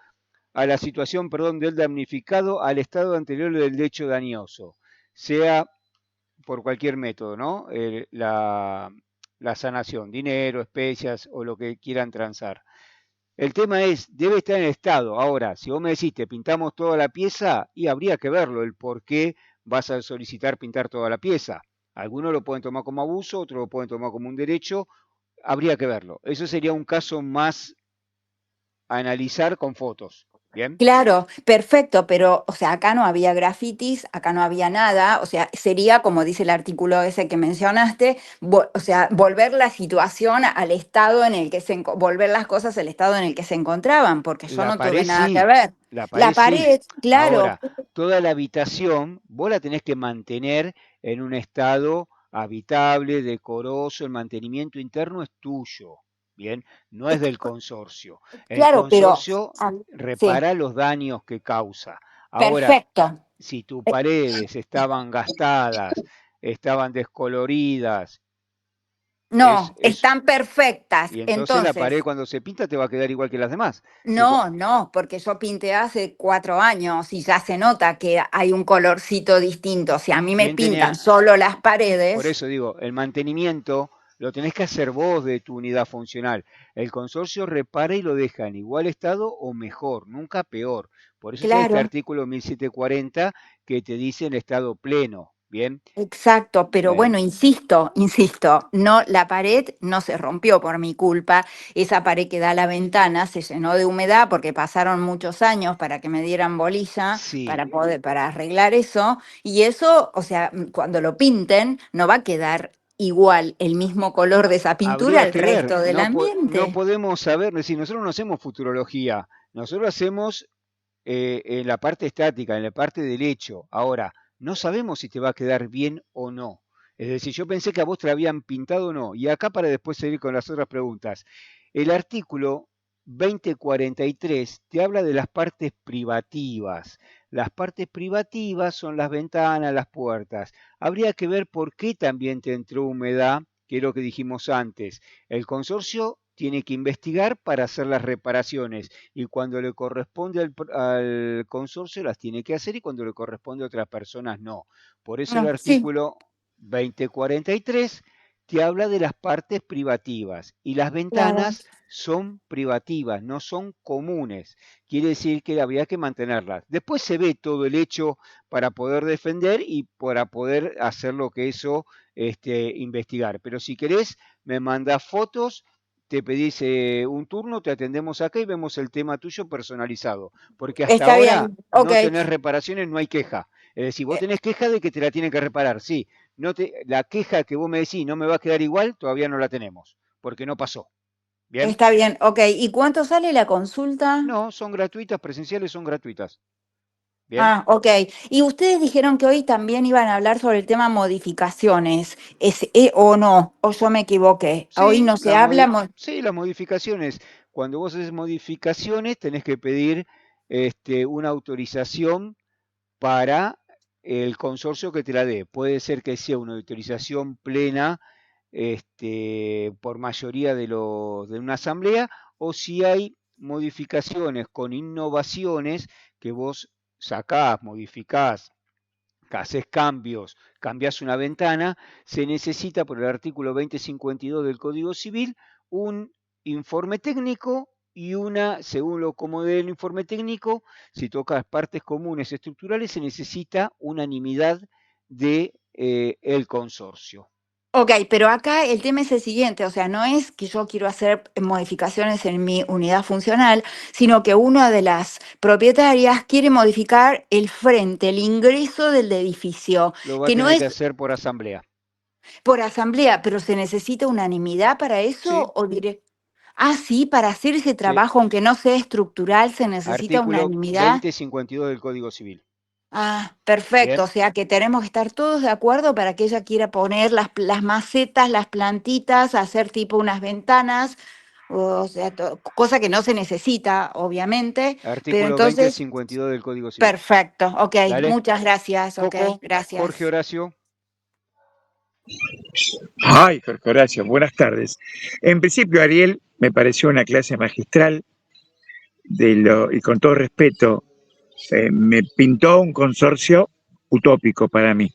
del damnificado al estado anterior del hecho dañoso, sea por cualquier método, ¿no? La sanación, dinero, especias o lo que quieran transar. El tema es, debe estar en estado. Ahora, si vos me decís, te pintamos toda la pieza, y habría que verlo, el por qué vas a solicitar pintar toda la pieza. Algunos lo pueden tomar como abuso, otros lo pueden tomar como un derecho, habría que verlo. Eso sería un caso más a analizar con fotos. ¿Bien? Claro, perfecto, pero, o sea, acá no había grafitis, acá no había nada, o sea, sería como dice el artículo ese que mencionaste, o sea, volver la situación al estado en el que volver las cosas al estado en el que se encontraban, porque yo La no tuve pared nada que sí, ver. la La pared sí. pared, claro, Ahora, toda la habitación vos la tenés que mantener en un estado habitable, decoroso, el mantenimiento interno es tuyo, ¿bien? No es del consorcio. El claro, pero, consorcio sí, repara los daños que causa. Ahora, perfecto. si tus Eh, paredes estaban gastadas, estaban descoloridas, No, están perfectas. y entonces la pared Entonces, cuando se pinta te va a quedar igual que las demás. no, porque yo pinté hace 4 años y ya se nota que hay un colorcito distinto. Si a mí me ¿Quién pintan tenía? solo las Por paredes, eso digo, el mantenimiento lo tenés que hacer vos de tu unidad funcional. El consorcio repara y lo deja en igual estado o mejor, nunca peor. Por eso está este claro. artículo 1740 que te dice en estado pleno. ¿Bien? Exacto, pero bueno, insisto, no, la pared no se rompió por mi culpa. Esa pared que da a la ventana se llenó de humedad porque pasaron muchos años para que me dieran bolilla Sí, para arreglar eso. Y eso, o sea, cuando lo pinten, no va a quedar igual el mismo color de esa pintura habría al que ver. resto del No ambiente. podemos saber, es decir, nosotros no hacemos futurología, nosotros hacemos en la parte estática, en la parte del hecho. Ahora, no sabemos si te va a quedar bien o no. Es decir, yo pensé que a vos te la habían pintado o no. Y acá, para después seguir con las otras preguntas, el artículo 2043 te habla de las partes privativas. Las partes privativas son las ventanas, las puertas. Habría que ver por qué también te entró humedad, que es lo que dijimos antes. El consorcio tiene que investigar para hacer las reparaciones y cuando le corresponde al consorcio las tiene que hacer y cuando le corresponde a otras personas no. Por eso el No, sí, artículo 2043 te habla de las partes privativas y las claro. ventanas son privativas, no son comunes. Quiere decir que había que mantenerlas. Después se ve todo el hecho para poder defender y para poder hacer lo que eso investigar. Pero si querés, me mandás fotos, te pedís un turno, te atendemos acá y vemos el tema tuyo personalizado. Porque hasta Está ahora bien, ok. no tenés reparaciones, no hay queja. Es decir, vos tenés queja de que te la tienen que reparar, sí. La queja que vos me decís no me va a quedar igual, todavía no la tenemos, porque no pasó. ¿Bien? Está bien, ok. ¿Y cuánto sale la consulta? No, son gratuitas, presenciales son gratuitas. ¿Bien? Ah, ok. Y ustedes dijeron que hoy también iban a hablar sobre el tema modificaciones. ¿O no? ¿O yo me equivoqué? Hoy Sí, no se habla. sí, las modificaciones. Cuando vos haces modificaciones, tenés que pedir una autorización para el consorcio que te la dé. Puede ser que sea una autorización plena por mayoría de una asamblea, o si hay modificaciones con innovaciones que vos sacás, modificás, haces cambios, cambias una ventana, se necesita por el artículo 2052 del Código Civil un informe técnico y según lo como del informe técnico, si tocas partes comunes estructurales, se necesita unanimidad de el consorcio. Ok, pero acá el tema es el siguiente, o sea, no es que yo quiero hacer modificaciones en mi unidad funcional, sino que una de las propietarias quiere modificar el frente, el ingreso del edificio, Lo va a que no tener que es hacer por asamblea. por asamblea, pero ¿se necesita unanimidad para Sí, eso? Ah, sí, para hacer ese sí. trabajo, aunque no sea estructural, se necesita Artículo unanimidad. 2052 del Código Civil. Ah, perfecto. O Bien. sea que tenemos que estar todos de acuerdo para que ella quiera poner las macetas, las plantitas, hacer tipo unas ventanas, o sea, cosa que no se necesita, obviamente, pero Artículo entonces, 2052 del Código Civil. perfecto. Ok, Dale. muchas gracias. Ok, Coco, Jorge gracias. Horacio. Ay, Jorge Horacio, buenas tardes. En principio, Ariel, me pareció una clase magistral y con todo respeto, me pintó un consorcio utópico para mí.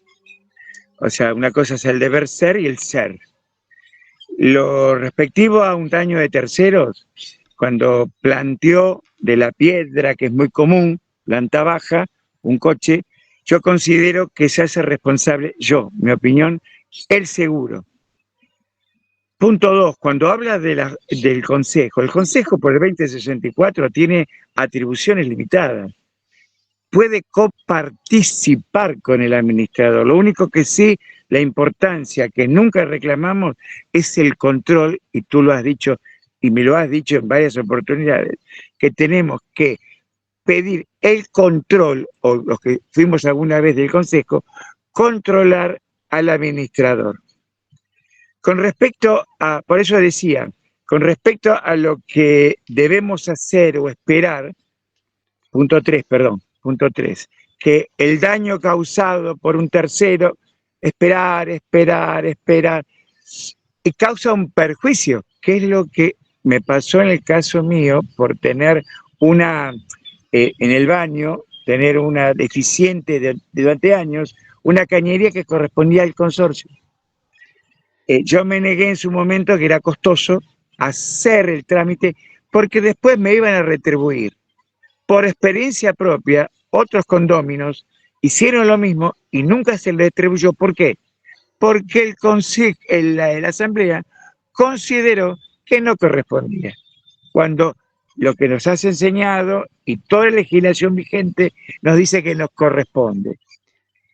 O sea, una cosa es el deber ser y el ser. Lo respectivo a un daño de terceros, cuando planteó de la piedra, que es muy común, planta baja, un coche, yo considero que se hace responsable, mi opinión, el seguro. Punto 2, cuando habla del Consejo, el Consejo por el 2064 tiene atribuciones limitadas. Puede coparticipar con el administrador. Lo único que sí, la importancia que nunca reclamamos es el control, y tú lo has dicho, y me lo has dicho en varias oportunidades, que tenemos que pedir el control, o los que fuimos alguna vez del Consejo, controlar al administrador. Con respecto por eso decía, con respecto a lo que debemos hacer o esperar, punto 3, que el daño causado por un tercero, esperar, y causa un perjuicio, que es lo que me pasó en el caso mío por tener en el baño, tener una deficiente durante años, una cañería que correspondía al consorcio. Yo me negué en su momento, que era costoso, hacer el trámite, porque después me iban a retribuir. Por experiencia propia, otros condóminos hicieron lo mismo y nunca se les retribuyó. ¿Por qué? Porque la asamblea consideró que no correspondía. Cuando lo que nos has enseñado y toda la legislación vigente nos dice que nos corresponde.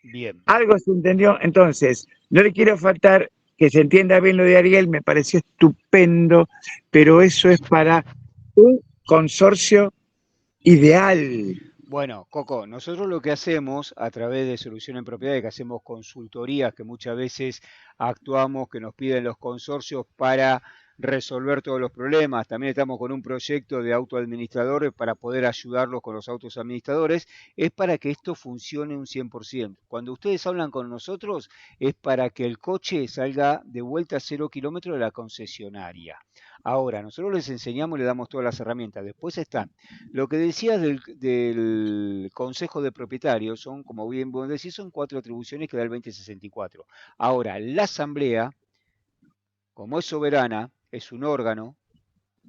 Bien. Algo se entendió, entonces, no le quiero faltar que se entienda bien lo de Ariel, me pareció estupendo, pero eso es para un consorcio ideal. Bueno, Coco, nosotros lo que hacemos a través de Solución en Propiedades, que hacemos consultorías, que muchas veces actuamos, que nos piden los consorcios para resolver todos los problemas. También estamos con un proyecto de autoadministradores para poder ayudarlos con los autos administradores. Es para que esto funcione un 100%. Cuando ustedes hablan con nosotros, es para que el coche salga de vuelta a 0 kilómetros de la concesionaria. Ahora, nosotros les enseñamos y les damos todas las herramientas. Después están lo que decías del Consejo de Propietarios, son, como bien vos decís, son 4 atribuciones que da el 2064. Ahora, la Asamblea, como es soberana, es un órgano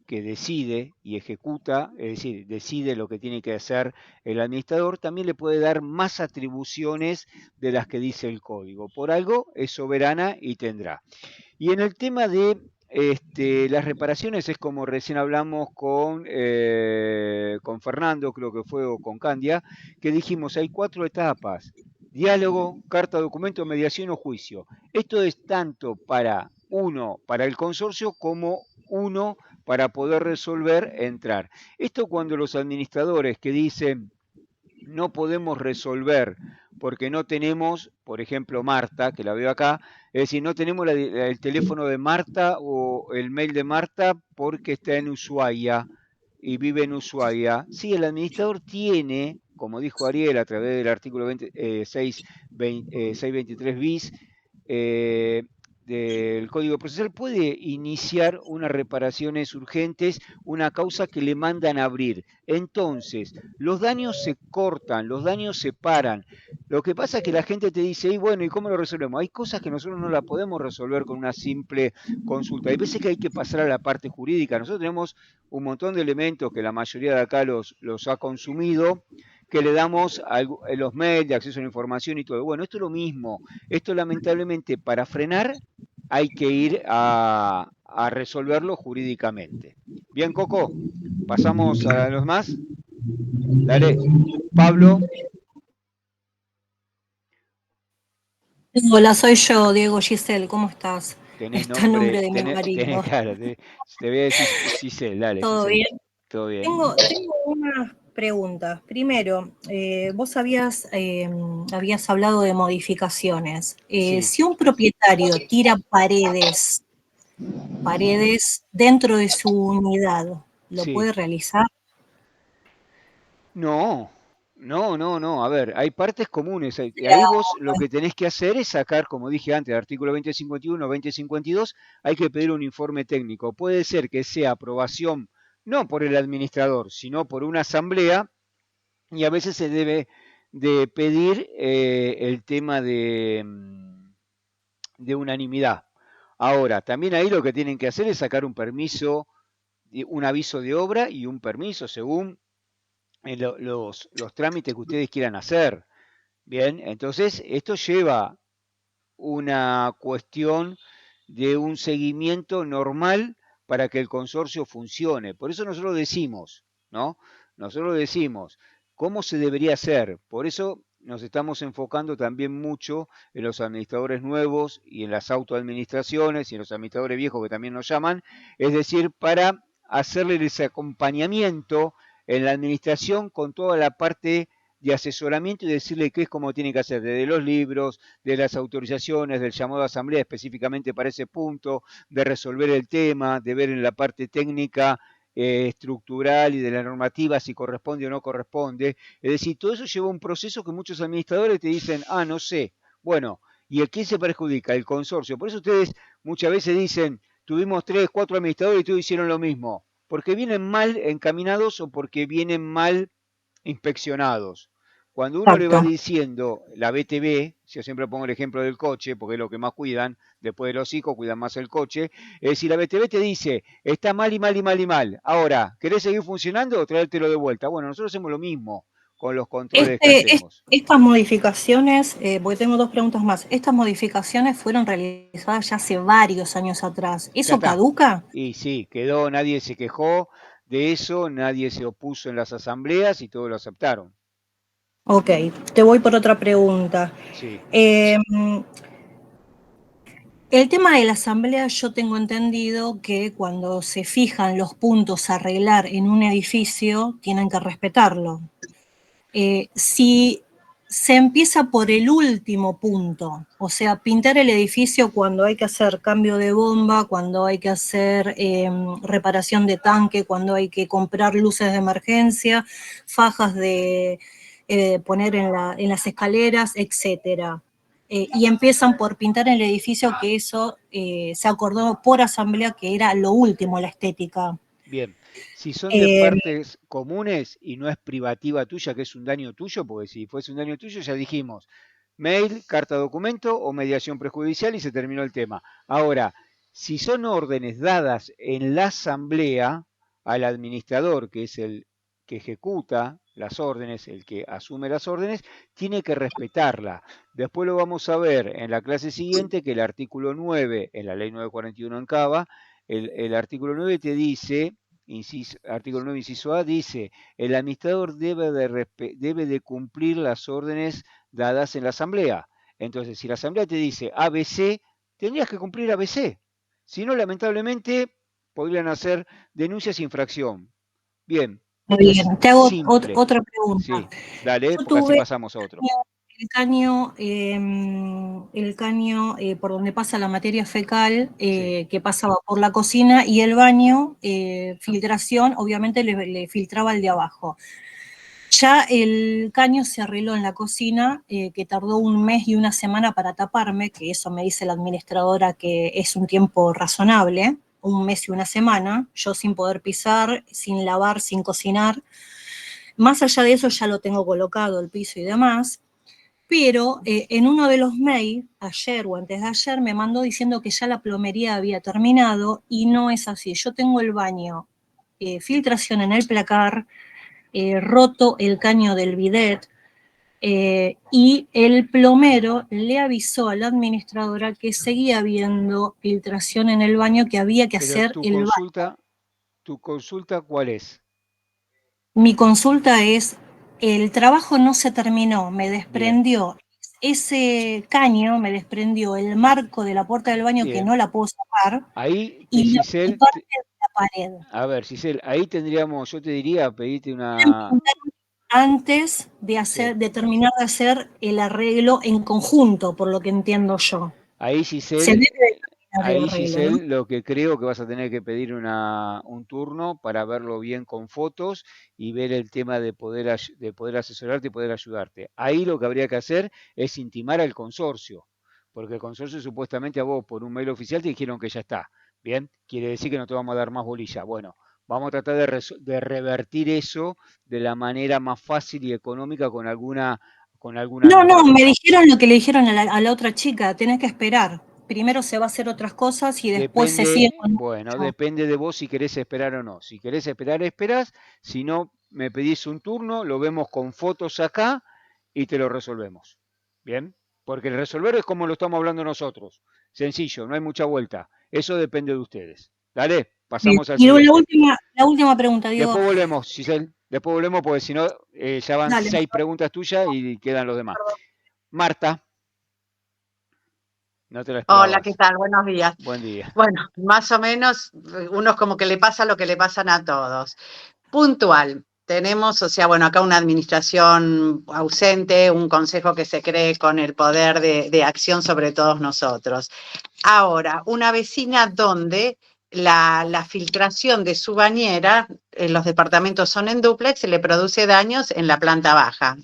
que decide y ejecuta, es decir, decide lo que tiene que hacer el administrador, también le puede dar más atribuciones de las que dice el código. Por algo es soberana y tendrá. Y en el tema de las reparaciones es como recién hablamos con Fernando, creo que fue, o con Candia, que dijimos, hay 4 etapas: diálogo, carta, documento, mediación o juicio. Esto es tanto para el consorcio, como uno para poder resolver, entrar. Esto cuando los administradores que dicen, no podemos resolver porque no tenemos, por ejemplo, Marta, que la veo acá, es decir, no tenemos el teléfono de Marta o el mail de Marta porque está en Ushuaia y vive en Ushuaia. Sí, el administrador tiene, como dijo Ariel a través del artículo 623 bis, del Código Procesal, puede iniciar unas reparaciones urgentes, una causa que le mandan a abrir. Entonces, los daños se cortan, los daños se paran. Lo que pasa es que la gente te dice, y bueno, ¿y cómo lo resolvemos? Hay cosas que nosotros no la podemos resolver con una simple consulta. Hay veces que hay que pasar a la parte jurídica. Nosotros tenemos un montón de elementos que la mayoría de acá los ha consumido, que le damos a los mails de acceso a la información y todo. Bueno, esto es lo mismo. Esto lamentablemente para frenar hay que ir a resolverlo jurídicamente. Bien, Coco, pasamos a los más. Dale, Pablo. Hola, soy yo, Diego Giselle, ¿cómo estás? Tenés Está el nombre nombre, de mi marido. claro, te voy a decir Giselle, dale, ¿Todo Giselle. bien? Todo bien. Tengo unas preguntas. Primero, vos habías hablado de modificaciones. Sí. Si un propietario tira paredes dentro de su unidad, ¿lo Sí. puede realizar? No. A ver, hay partes comunes. Ahí vos lo que tenés que hacer es sacar, como dije antes, el artículo 2051, 2052, hay que pedir un informe técnico. Puede ser que sea aprobación no por el administrador, sino por una asamblea, y a veces se debe de pedir el tema de unanimidad. Ahora, también ahí lo que tienen que hacer es sacar un permiso, un aviso de obra y un permiso según los trámites que ustedes quieran hacer. Bien, entonces esto lleva una cuestión de un seguimiento normal para que el consorcio funcione. Por eso nosotros decimos, ¿no? Nosotros decimos cómo se debería hacer. Por eso nos estamos enfocando también mucho en los administradores nuevos y en las autoadministraciones y en los administradores viejos que también nos llaman, es decir, para hacerle ese acompañamiento en la administración con toda la parte de asesoramiento y decirle qué es como tiene que hacer, desde los libros, de las autorizaciones, del llamado a asamblea específicamente para ese punto, de resolver el tema, de ver en la parte técnica, estructural y de la normativa si corresponde o no corresponde. Es decir, todo eso lleva un proceso que muchos administradores te dicen, no sé. Bueno, ¿y el quién se perjudica? El consorcio. Por eso ustedes muchas veces dicen, tuvimos 3, 4 administradores y todos hicieron lo mismo. Porque vienen mal encaminados o porque vienen mal inspeccionados. Cuando uno le va diciendo la BTV, yo siempre pongo el ejemplo del coche, porque es lo que más cuidan, después de los hijos cuidan más el coche, es decir, la BTV te dice, está mal y mal y mal y mal. Ahora, ¿querés seguir funcionando o traértelo de vuelta? Bueno, nosotros hacemos lo mismo con los controles que hacemos. Estas modificaciones, porque tengo 2 preguntas más, estas modificaciones fueron realizadas ya hace varios años atrás. ¿Eso caduca? Y sí, quedó, nadie se quejó de eso, nadie se opuso en las asambleas y todos lo aceptaron. Ok, te voy por otra pregunta. Sí. El tema de la asamblea, yo tengo entendido que cuando se fijan los puntos a arreglar en un edificio, tienen que respetarlo. Si se empieza por el último punto, o sea, pintar el edificio cuando hay que hacer cambio de bomba, cuando hay que hacer reparación de tanque, cuando hay que comprar luces de emergencia, fajas de poner en las escaleras, etcétera. Y empiezan por pintar el edificio, que eso se acordó por asamblea que era lo último, la estética. Bien, si son de partes comunes y no es privativa tuya, que es un daño tuyo, porque si fuese un daño tuyo ya dijimos, mail, carta documento o mediación prejudicial y se terminó el tema. Ahora, si son órdenes dadas en la asamblea al administrador, que es el que ejecuta las órdenes, el que asume las órdenes, tiene que respetarla. Después lo vamos a ver en la clase siguiente, que el artículo 9, en la ley 941 en Cava, el artículo 9 te dice, artículo 9, inciso A, dice, el administrador debe de cumplir las órdenes dadas en la asamblea. Entonces, si la asamblea te dice ABC, tendrías que cumplir ABC. Si no, lamentablemente, podrían hacer denuncias de infracción. Bien. Muy bien, te hago otra pregunta. Sí, dale, Yo porque así tuve pasamos a otro. el caño por donde pasa la materia fecal, que pasaba por la cocina, y el baño, filtración, obviamente le filtraba el de abajo. Ya el caño se arregló en la cocina, que tardó 1 mes y 1 semana para taparme, que eso me dice la administradora que es un tiempo razonable, 1 mes y 1 semana, yo sin poder pisar, sin lavar, sin cocinar. Más allá de eso ya lo tengo colocado, el piso y demás. Pero en uno de los mails, ayer o antes de ayer, me mandó diciendo que ya la plomería había terminado y no es así. Yo tengo el baño, filtración en el placar, roto el caño del bidet, y el plomero le avisó a la administradora que seguía habiendo filtración en el baño, que había que hacer el baño. ¿Tu consulta cuál es? Mi consulta es, el trabajo no se terminó, me desprendió ese caño, me desprendió el marco de la puerta del baño que no la puedo sacar, ahí, y Giselle, parte de la pared. A ver, Giselle, ahí tendríamos, yo te diría, pedirte una... Antes de terminar de hacer el arreglo en conjunto, por lo que entiendo yo. Ahí, Se debe terminar el arreglo, ¿no? Lo que creo que vas a tener que pedir un turno para verlo bien con fotos y ver el tema de poder asesorarte y poder ayudarte. Ahí lo que habría que hacer es intimar al consorcio, porque el consorcio supuestamente a vos por un mail oficial te dijeron que ya está. Bien, quiere decir que no te vamos a dar más bolilla. Bueno, vamos a tratar de revertir eso de la manera más fácil y económica con alguna No, nota. me dijeron lo que le dijeron a la otra chica, tenés que esperar. Primero se va a hacer otras cosas y después se sigue con... Bueno, depende de vos si querés esperar o no. Si querés esperar, esperás. Si no, me pedís un turno, lo vemos con fotos acá y te lo resolvemos. ¿Bien? Porque el resolver es como lo estamos hablando nosotros. Sencillo, no hay mucha vuelta. Eso depende de ustedes. Dale, pasamos al Y siguiente. la última pregunta, digo... Después volvemos, Giselle. Después volvemos porque si no, ya van 6 preguntas tuyas y quedan los demás. Marta. No te la esperabas. Hola, ¿qué tal? Buenos días. Buen día. Bueno, más o menos, uno es como que le pasa lo que le pasan a todos. Puntual. Tenemos, o sea, bueno, acá una administración ausente, un consejo que se cree con el poder de acción sobre todos nosotros. Ahora, una vecina donde la filtración de su bañera, los departamentos son en dúplex, le produce daños en la planta baja.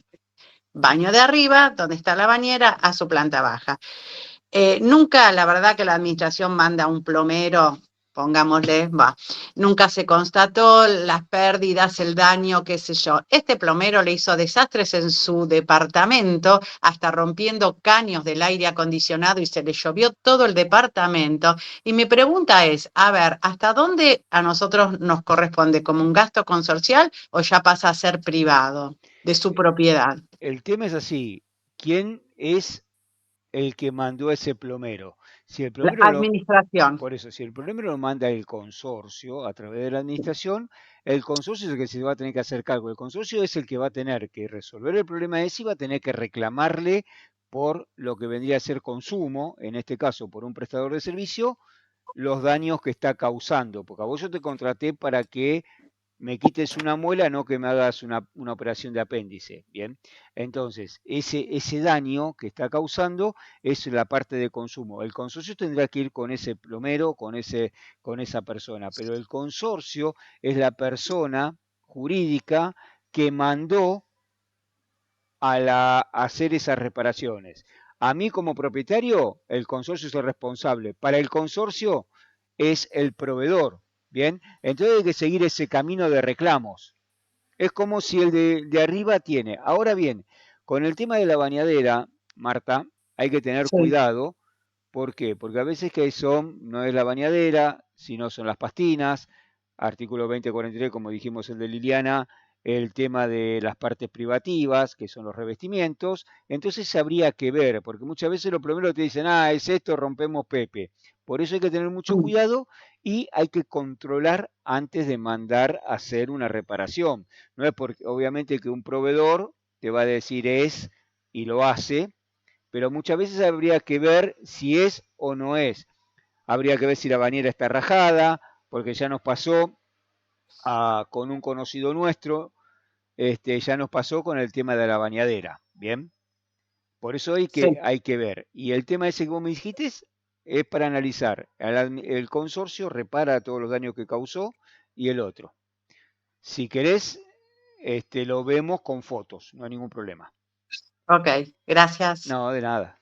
Baño de arriba, donde está la bañera, a su planta baja. Nunca, la verdad que la administración manda un plomero, pongámosle, nunca se constató las pérdidas, el daño, qué sé yo. Este plomero le hizo desastres en su departamento, hasta rompiendo caños del aire acondicionado y se le llovió todo el departamento. Y mi pregunta es, a ver, ¿hasta dónde a nosotros nos corresponde? ¿Como un gasto consorcial o ya pasa a ser privado, de su propiedad? El tema es así, ¿quién es el que mandó ese plomero? Si el plomero La administración. por eso, si el plomero lo manda el consorcio a través de la administración, el consorcio es el que se va a tener que hacer cargo. El consorcio es el que va a tener que resolver el problema ese y va a tener que reclamarle por lo que vendría a ser consumo, en este caso por un prestador de servicio, los daños que está causando. Porque a vos yo te contraté para que me quites una muela, no que me hagas una operación de apéndice. Bien, entonces, ese daño que está causando es la parte de consumo. El consorcio tendrá que ir con ese plomero, con esa persona, pero el consorcio es la persona jurídica que mandó a hacer esas reparaciones. A mí como propietario, el consorcio es el responsable. Para el consorcio es el proveedor. Bien, entonces hay que seguir ese camino de reclamos. Es como si el de arriba tiene. Ahora bien, con el tema de la bañadera, Marta, hay que tener Sí. cuidado. ¿Por qué? Porque a veces que no es la bañadera, sino son las pastinas, artículo 2043, como dijimos el de Liliana, el tema de las partes privativas, que son los revestimientos, entonces habría que ver, porque muchas veces los primeros te dicen, es esto, rompemos Pepe. Por eso hay que tener mucho cuidado y hay que controlar antes de mandar a hacer una reparación. No es porque, obviamente, que un proveedor te va a decir y lo hace, pero muchas veces habría que ver si es o no es. Habría que ver si la bañera está rajada, porque ya nos pasó con un conocido nuestro, ya nos pasó con el tema de la bañadera, ¿bien? Por eso hay Sí. que ver. Y el tema ese que vos me dijiste es para analizar. El consorcio repara todos los daños que causó y el otro. Si querés, lo vemos con fotos, no hay ningún problema. Ok, gracias. No, de nada.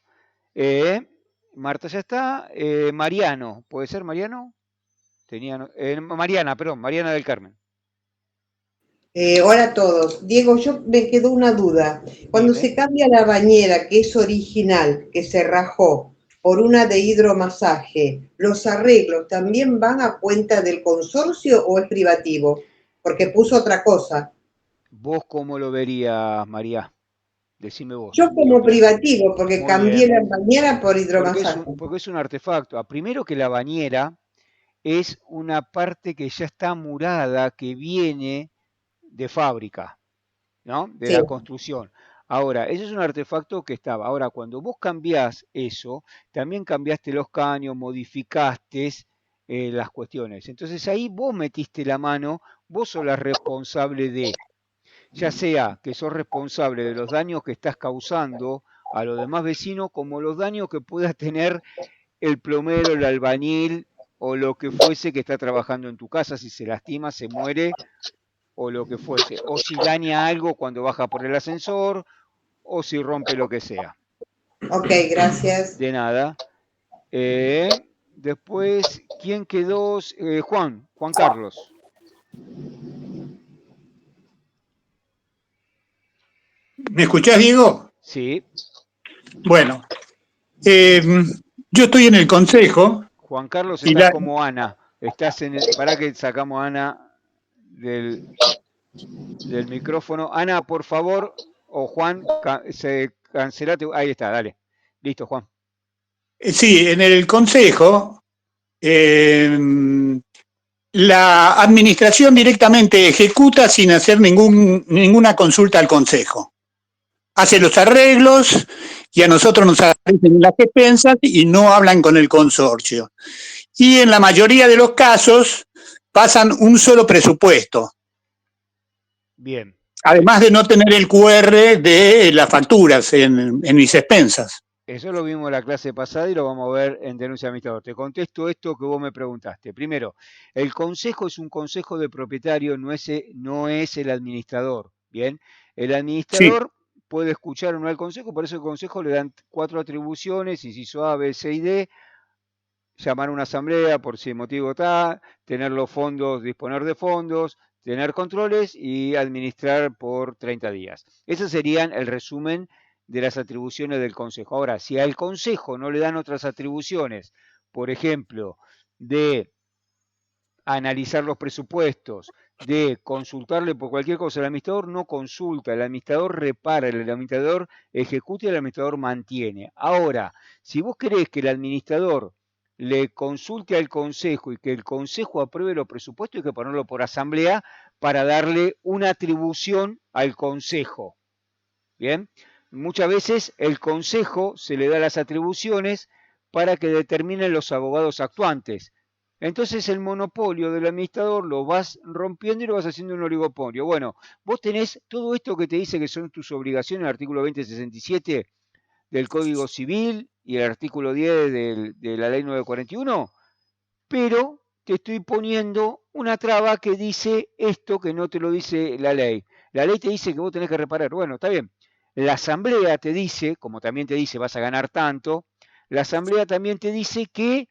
Marta ya está. Mariano, ¿puede ser Mariano? Mariana, perdón, Mariana del Carmen. Hola a todos. Diego, yo me quedó una duda. Cuando Dime. se cambia la bañera, que es original, que se rajó, por una de hidromasaje, ¿los arreglos también van a cuenta del consorcio o es privativo? Porque puso otra cosa. ¿Vos cómo lo verías, María? Decime Yo vos. como privativo, porque Muy cambié bien. la bañera por Porque hidromasaje. es un artefacto. Primero que la bañera es una parte que ya está murada, que viene de fábrica, ¿no? De Sí, la construcción. Ahora, eso es un artefacto que estaba. Ahora, cuando vos cambiás eso, también cambiaste los caños, modificaste las cuestiones. Entonces ahí vos metiste la mano, vos sos la responsable ya sea que sos responsable de los daños que estás causando a los demás vecinos, como los daños que pueda tener el plomero, el albañil o lo que fuese que está trabajando en tu casa, si se lastima, se muere o lo que fuese, o si daña algo cuando baja por el ascensor, o si rompe lo que sea. ok, gracias. De nada. Después, ¿quién quedó? Juan Carlos. ¿Me escuchás, Diego? Sí. Bueno, yo estoy en el consejo. Juan Carlos, y estás como Ana. Para que sacamos a Ana del micrófono. Ana, por favor, o Juan, cancelate. Ahí está, dale. Listo, Juan. Sí, en el consejo, la administración directamente ejecuta sin hacer ninguna consulta al consejo. Hace los arreglos y a nosotros nos aparecen las expensas y no hablan con el consorcio. Y en la mayoría de los casos pasan un solo presupuesto. Bien. Además de no tener el QR de las facturas en mis expensas. Eso lo vimos en la clase pasada y lo vamos a ver en Denuncia de Administrador. Te contesto esto que vos me preguntaste. Primero, el consejo es un consejo de propietario, no es el administrador. Bien, el administrador puede escuchar o no al consejo, por eso el consejo le dan 4 atribuciones, inciso A, B, C y D, llamar a una asamblea por si el motivo está, tener los fondos, disponer de fondos, tener controles y administrar por 30 días. Esos serían el resumen de las atribuciones del consejo. Ahora, si al consejo no le dan otras atribuciones, por ejemplo, de analizar los presupuestos, de consultarle por cualquier cosa, el administrador no consulta, el administrador repara, el administrador ejecuta y el administrador mantiene. Ahora, si vos querés que el administrador le consulte al consejo y que el consejo apruebe los presupuestos, hay que ponerlo por asamblea para darle una atribución al consejo. Bien, muchas veces el consejo se le da las atribuciones para que determinen los abogados actuantes. Entonces el monopolio del administrador lo vas rompiendo y lo vas haciendo un oligopolio. Bueno, vos tenés todo esto que te dice que son tus obligaciones, el artículo 2067 del Código Civil y el artículo 10 de la Ley 941, pero te estoy poniendo una traba que dice esto que no te lo dice la ley. La ley te dice que vos tenés que reparar. Bueno, está bien. La asamblea te dice, como también te dice vas a ganar tanto, la asamblea también te dice que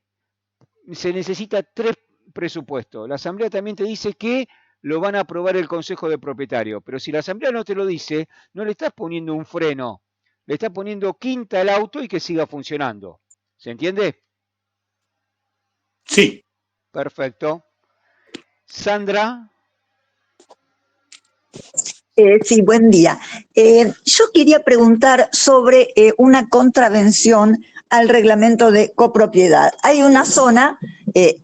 se necesita 3 presupuestos. La asamblea también te dice que lo van a aprobar el consejo de propietario, pero si la asamblea no te lo dice, no le estás poniendo un freno, le estás poniendo quinta al auto y que siga funcionando. ¿Se entiende? Sí. Perfecto. Sandra. Sí, buen día. Yo quería preguntar sobre una contravención al reglamento de copropiedad. Hay una zona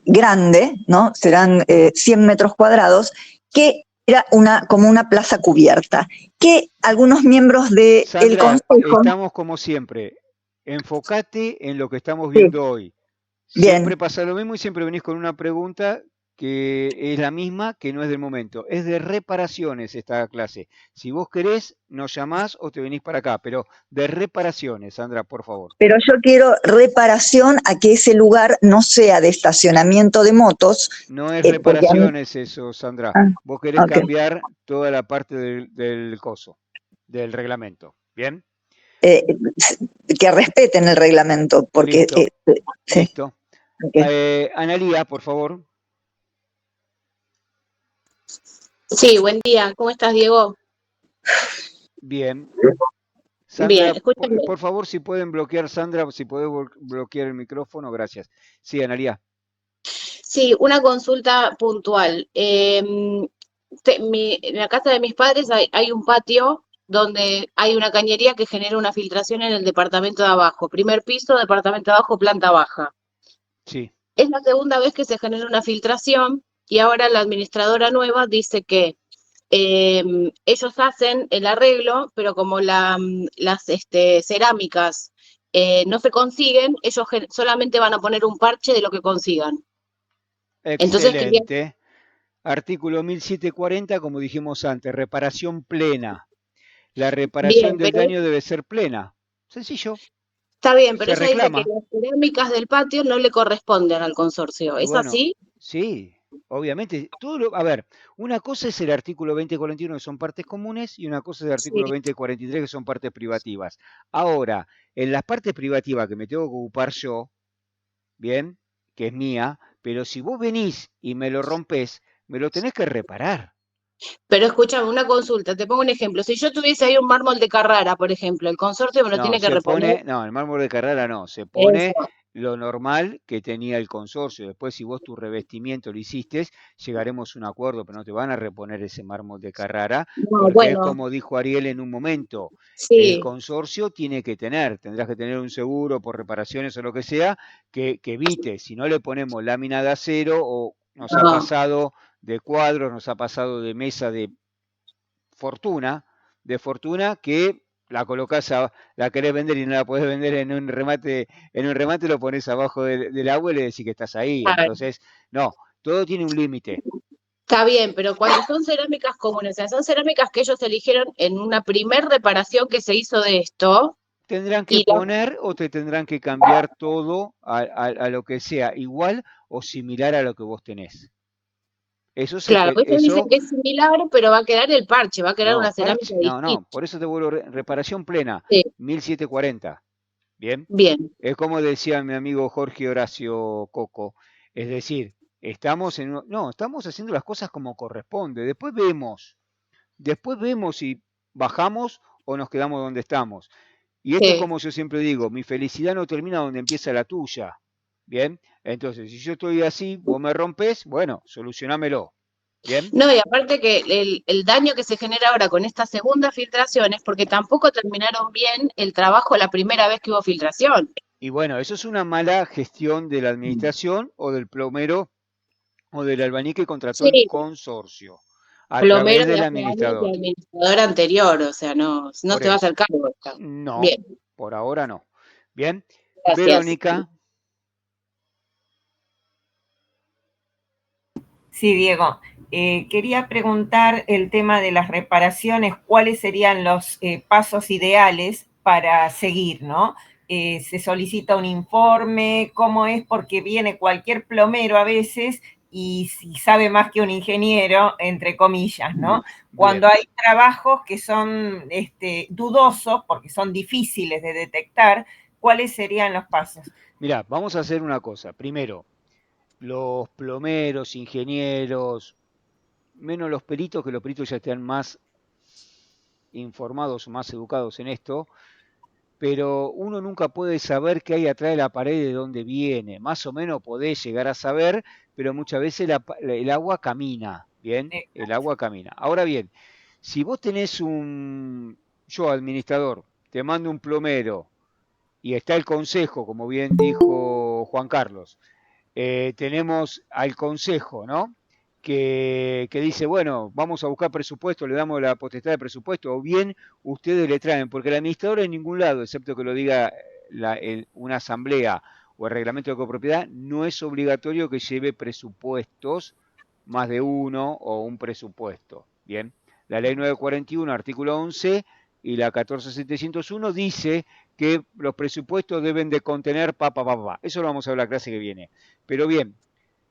grande, ¿no? Serán 100 metros cuadrados, que era como una plaza cubierta, que algunos miembros del Sandra, consejo... estamos como siempre. Enfócate en lo que estamos Sí, viendo hoy. bien. Siempre pasa lo mismo y siempre venís con una pregunta que es la misma, que no es del momento. Es de reparaciones esta clase. Si vos querés, nos llamás o te venís para acá, pero de reparaciones, Sandra, por favor. Pero yo quiero reparación a que ese lugar no sea de estacionamiento de motos. No es Porque a mí... reparaciones eso, Sandra. Ah, Vos querés ok. cambiar toda la parte del coso, del reglamento. ¿Bien? Que respeten el reglamento, porque... Listo, sí, listo. ok. Analía, por favor. Sí, buen día. ¿Cómo estás, Diego? Bien. Bien, Sandra, escúchame. por favor, si pueden bloquear, Sandra, si podés bloquear el micrófono, gracias. Sí, Analía. Sí, una consulta puntual. En la casa de mis padres hay un patio donde hay una cañería que genera una filtración en el departamento de abajo. Primer piso, departamento de abajo, planta baja. Sí. Es la segunda vez que se genera una filtración y ahora la administradora nueva dice que ellos hacen el arreglo, pero como las cerámicas no se consiguen, ellos solamente van a poner un parche de lo que consigan. Entonces quería... Excelente. Artículo 1740, como dijimos antes, reparación plena. La reparación Bien, del pero daño debe ser plena. Sencillo. está bien, pero Se ella dice que reclama. las cerámicas del patio no le corresponden al consorcio. Y ¿Es bueno, así? sí, obviamente. A ver, una cosa es el artículo 2041, que son partes comunes, y una cosa es el artículo Sí. 2043, que son partes privativas. Ahora, en las partes privativas que me tengo que ocupar yo, bien, que es mía, pero si vos venís y me lo rompés, me lo tenés que reparar. Pero escúchame, una consulta, te pongo un ejemplo. Si yo tuviese ahí un mármol de Carrara, por ejemplo, el consorcio me lo No, tiene que se reponer. pone, no, el mármol de Carrara no, se Eso. pone lo normal que tenía el consorcio. Después, si vos tu revestimiento lo hiciste, llegaremos a un acuerdo, pero no te van a reponer ese mármol de Carrara, No, porque es bueno, como dijo Ariel en un momento, el sí, consorcio tiene que tendrás que tener un seguro por reparaciones o lo que sea, que evite, si no le ponemos lámina de acero o nos ha no. pasado de cuadros, nos ha pasado de mesa de fortuna que la colocás, la querés vender y no la podés vender en un remate lo pones abajo del agua y le decís que estás ahí. Claro. Entonces, no, todo tiene un límite. Está bien, pero cuando son cerámicas comunes, o sea, son cerámicas que ellos eligieron en una primer reparación que se hizo de esto, Tendrán que y poner o te tendrán que cambiar todo a lo que sea igual o similar a lo que vos tenés. Eso se claro, te, ellos dicen eso que es similar, pero va a quedar el parche, va a quedar una no, cerámica no, distinta. por eso te vuelvo reparación plena, Sí, 1740. Bien. bien. Es como decía mi amigo Jorge Horacio Coco, es decir, estamos haciendo las cosas como corresponde. Después vemos si bajamos o nos quedamos donde estamos. Y esto es Sí. como yo siempre digo, mi felicidad no termina donde empieza la tuya. Bien, entonces si yo estoy así, vos me rompes, bueno, solucionámelo. Bien. No, y aparte que el daño que se genera ahora con esta segunda filtración es porque tampoco terminaron bien el trabajo la primera vez que hubo filtración. Y bueno, eso es una mala gestión de la administración o del plomero o del albañil que contrató el Sí, consorcio a plomero través de del hace años y administrador. administrador anterior, o sea, no Por te va a hacer eso. cargo esto. No, Bien, por ahora no. Bien. gracias. Verónica. Sí, Diego. Quería preguntar el tema de las reparaciones, cuáles serían los pasos ideales para seguir, ¿no? Se solicita un informe, ¿cómo es? Porque viene cualquier plomero a veces y si sabe más que un ingeniero, entre comillas, ¿no? Cuando hay trabajos que son dudosos, porque son difíciles de detectar, ¿cuáles serían los pasos? Mirá, vamos a hacer una cosa. Primero, los plomeros, ingenieros, menos los peritos, que los peritos ya están más informados o más educados en esto, pero uno nunca puede saber qué hay atrás de la pared y de dónde viene. Más o menos podés llegar a saber, pero muchas veces el agua camina, ¿bien? El agua camina. Ahora bien, si vos tenés yo administrador, te mando un plomero y está el consejo, como bien dijo Juan Carlos, tenemos al consejo, ¿no? Que dice, bueno, vamos a buscar presupuesto, le damos la potestad de presupuesto, o bien ustedes le traen, porque el administrador en ningún lado, excepto que lo diga una asamblea o el reglamento de copropiedad, no es obligatorio que lleve presupuestos, más de uno o un presupuesto. Bien, la ley 941, artículo 11, y la 14701 dice que los presupuestos deben de contener Eso lo vamos a ver la clase que viene. Pero bien,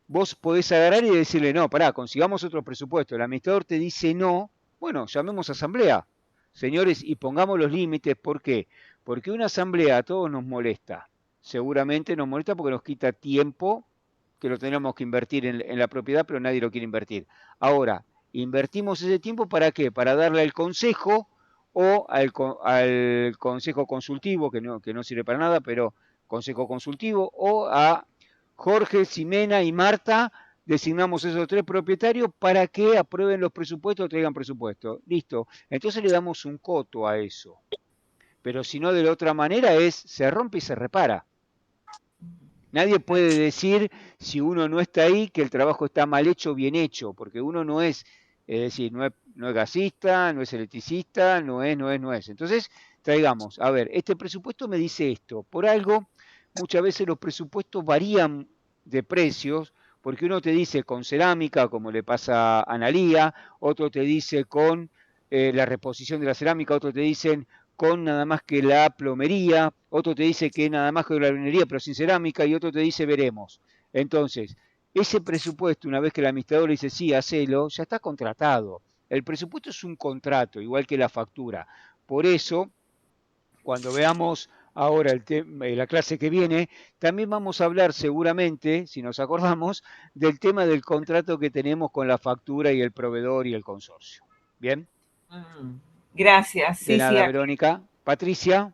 vos podés agarrar y decirle, no, pará, consigamos otro presupuesto. El administrador te dice no, bueno, llamemos a asamblea. Señores, y pongamos los límites. ¿Por qué? Porque una asamblea a todos nos molesta. Seguramente nos molesta porque nos quita tiempo que lo tenemos que invertir en la propiedad, pero nadie lo quiere invertir. Ahora, invertimos ese tiempo ¿para qué? Para darle al consejo o al consejo consultivo, que no sirve para nada, pero consejo consultivo, o a Jorge, Ximena y Marta, designamos esos tres propietarios para que aprueben los presupuestos o traigan presupuestos. Listo. Entonces le damos un coto a eso. Pero si no, de la otra manera se rompe y se repara. Nadie puede decir, si uno no está ahí, que el trabajo está mal hecho o bien hecho, porque uno no es decir, no es gasista, no es electricista, no es. Entonces, traigamos, a ver, este presupuesto me dice esto. Por algo, muchas veces los presupuestos varían de precios, porque uno te dice con cerámica, como le pasa a Analía, otro te dice con la reposición de la cerámica, otro te dicen con nada más que la plomería, otro te dice que nada más que la albañilería pero sin cerámica y otro te dice veremos. Entonces, ese presupuesto, una vez que el administrador le dice sí, hacelo, ya está contratado. El presupuesto es un contrato, igual que la factura. Por eso, cuando veamos ahora la clase que viene, también vamos a hablar seguramente, si nos acordamos, del tema del contrato que tenemos con la factura y el proveedor y el consorcio. ¿Bien? Gracias. De nada, Verónica. Patricia.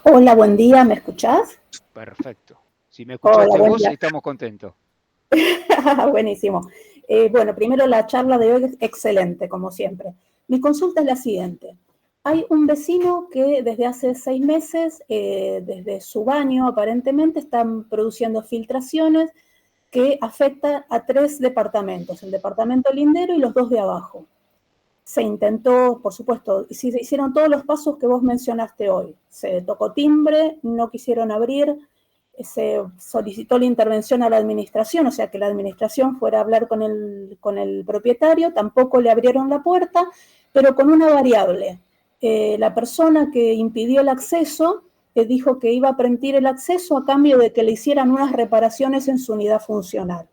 Hola, buen día, ¿me escuchás? Perfecto. Si me escuchaste vos, estamos contentos. Buenísimo. Bueno, primero la charla de hoy es excelente, como siempre. Mi consulta es la siguiente. Hay un vecino que desde hace 6 meses, desde su baño aparentemente, están produciendo filtraciones que afectan a 3 departamentos, el departamento lindero y los 2 de abajo. Se intentó, por supuesto, se hicieron todos los pasos que vos mencionaste hoy. Se tocó timbre, no quisieron abrir, se solicitó la intervención a la administración, o sea, que la administración fuera a hablar con el propietario, tampoco le abrieron la puerta, pero con una variable. La persona que impidió el acceso dijo que iba a permitir el acceso a cambio de que le hicieran unas reparaciones en su unidad funcional.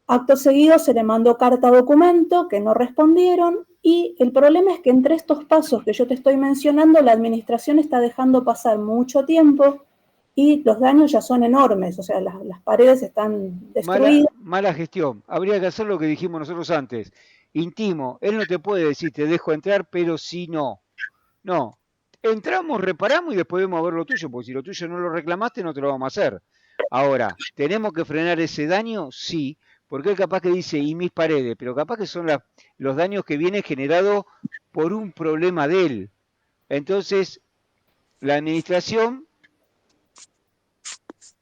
Acto seguido se le mandó carta documento que no respondieron y el problema es que entre estos pasos que yo te estoy mencionando, la administración está dejando pasar mucho tiempo y los daños ya son enormes, o sea, las paredes están destruidas. Mala gestión. Habría que hacer lo que dijimos nosotros antes. Intimo. Él no te puede decir te dejo entrar, pero si no. No. Entramos, reparamos y después vemos a ver lo tuyo, porque si lo tuyo no lo reclamaste, no te lo vamos a hacer. Ahora, ¿tenemos que frenar ese daño? Sí. Porque él capaz que dice, y mis paredes, pero capaz que son los daños que vienen generados por un problema de él. Entonces, la administración,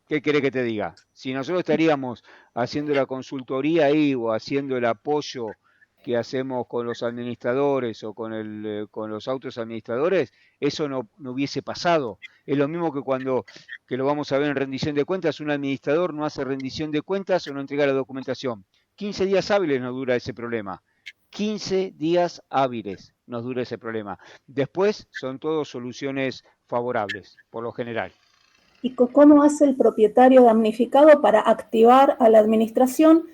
¿qué quiere que te diga? Si nosotros estaríamos haciendo la consultoría ahí o haciendo el apoyo que hacemos con los administradores o con los autos administradores, eso no hubiese pasado. Es lo mismo que cuando, que lo vamos a ver en rendición de cuentas, un administrador no hace rendición de cuentas o no entrega la documentación. 15 días hábiles nos dura ese problema. 15 días hábiles nos dura ese problema. Después son todas soluciones favorables, por lo general. ¿Y cómo hace el propietario damnificado para activar a la administración?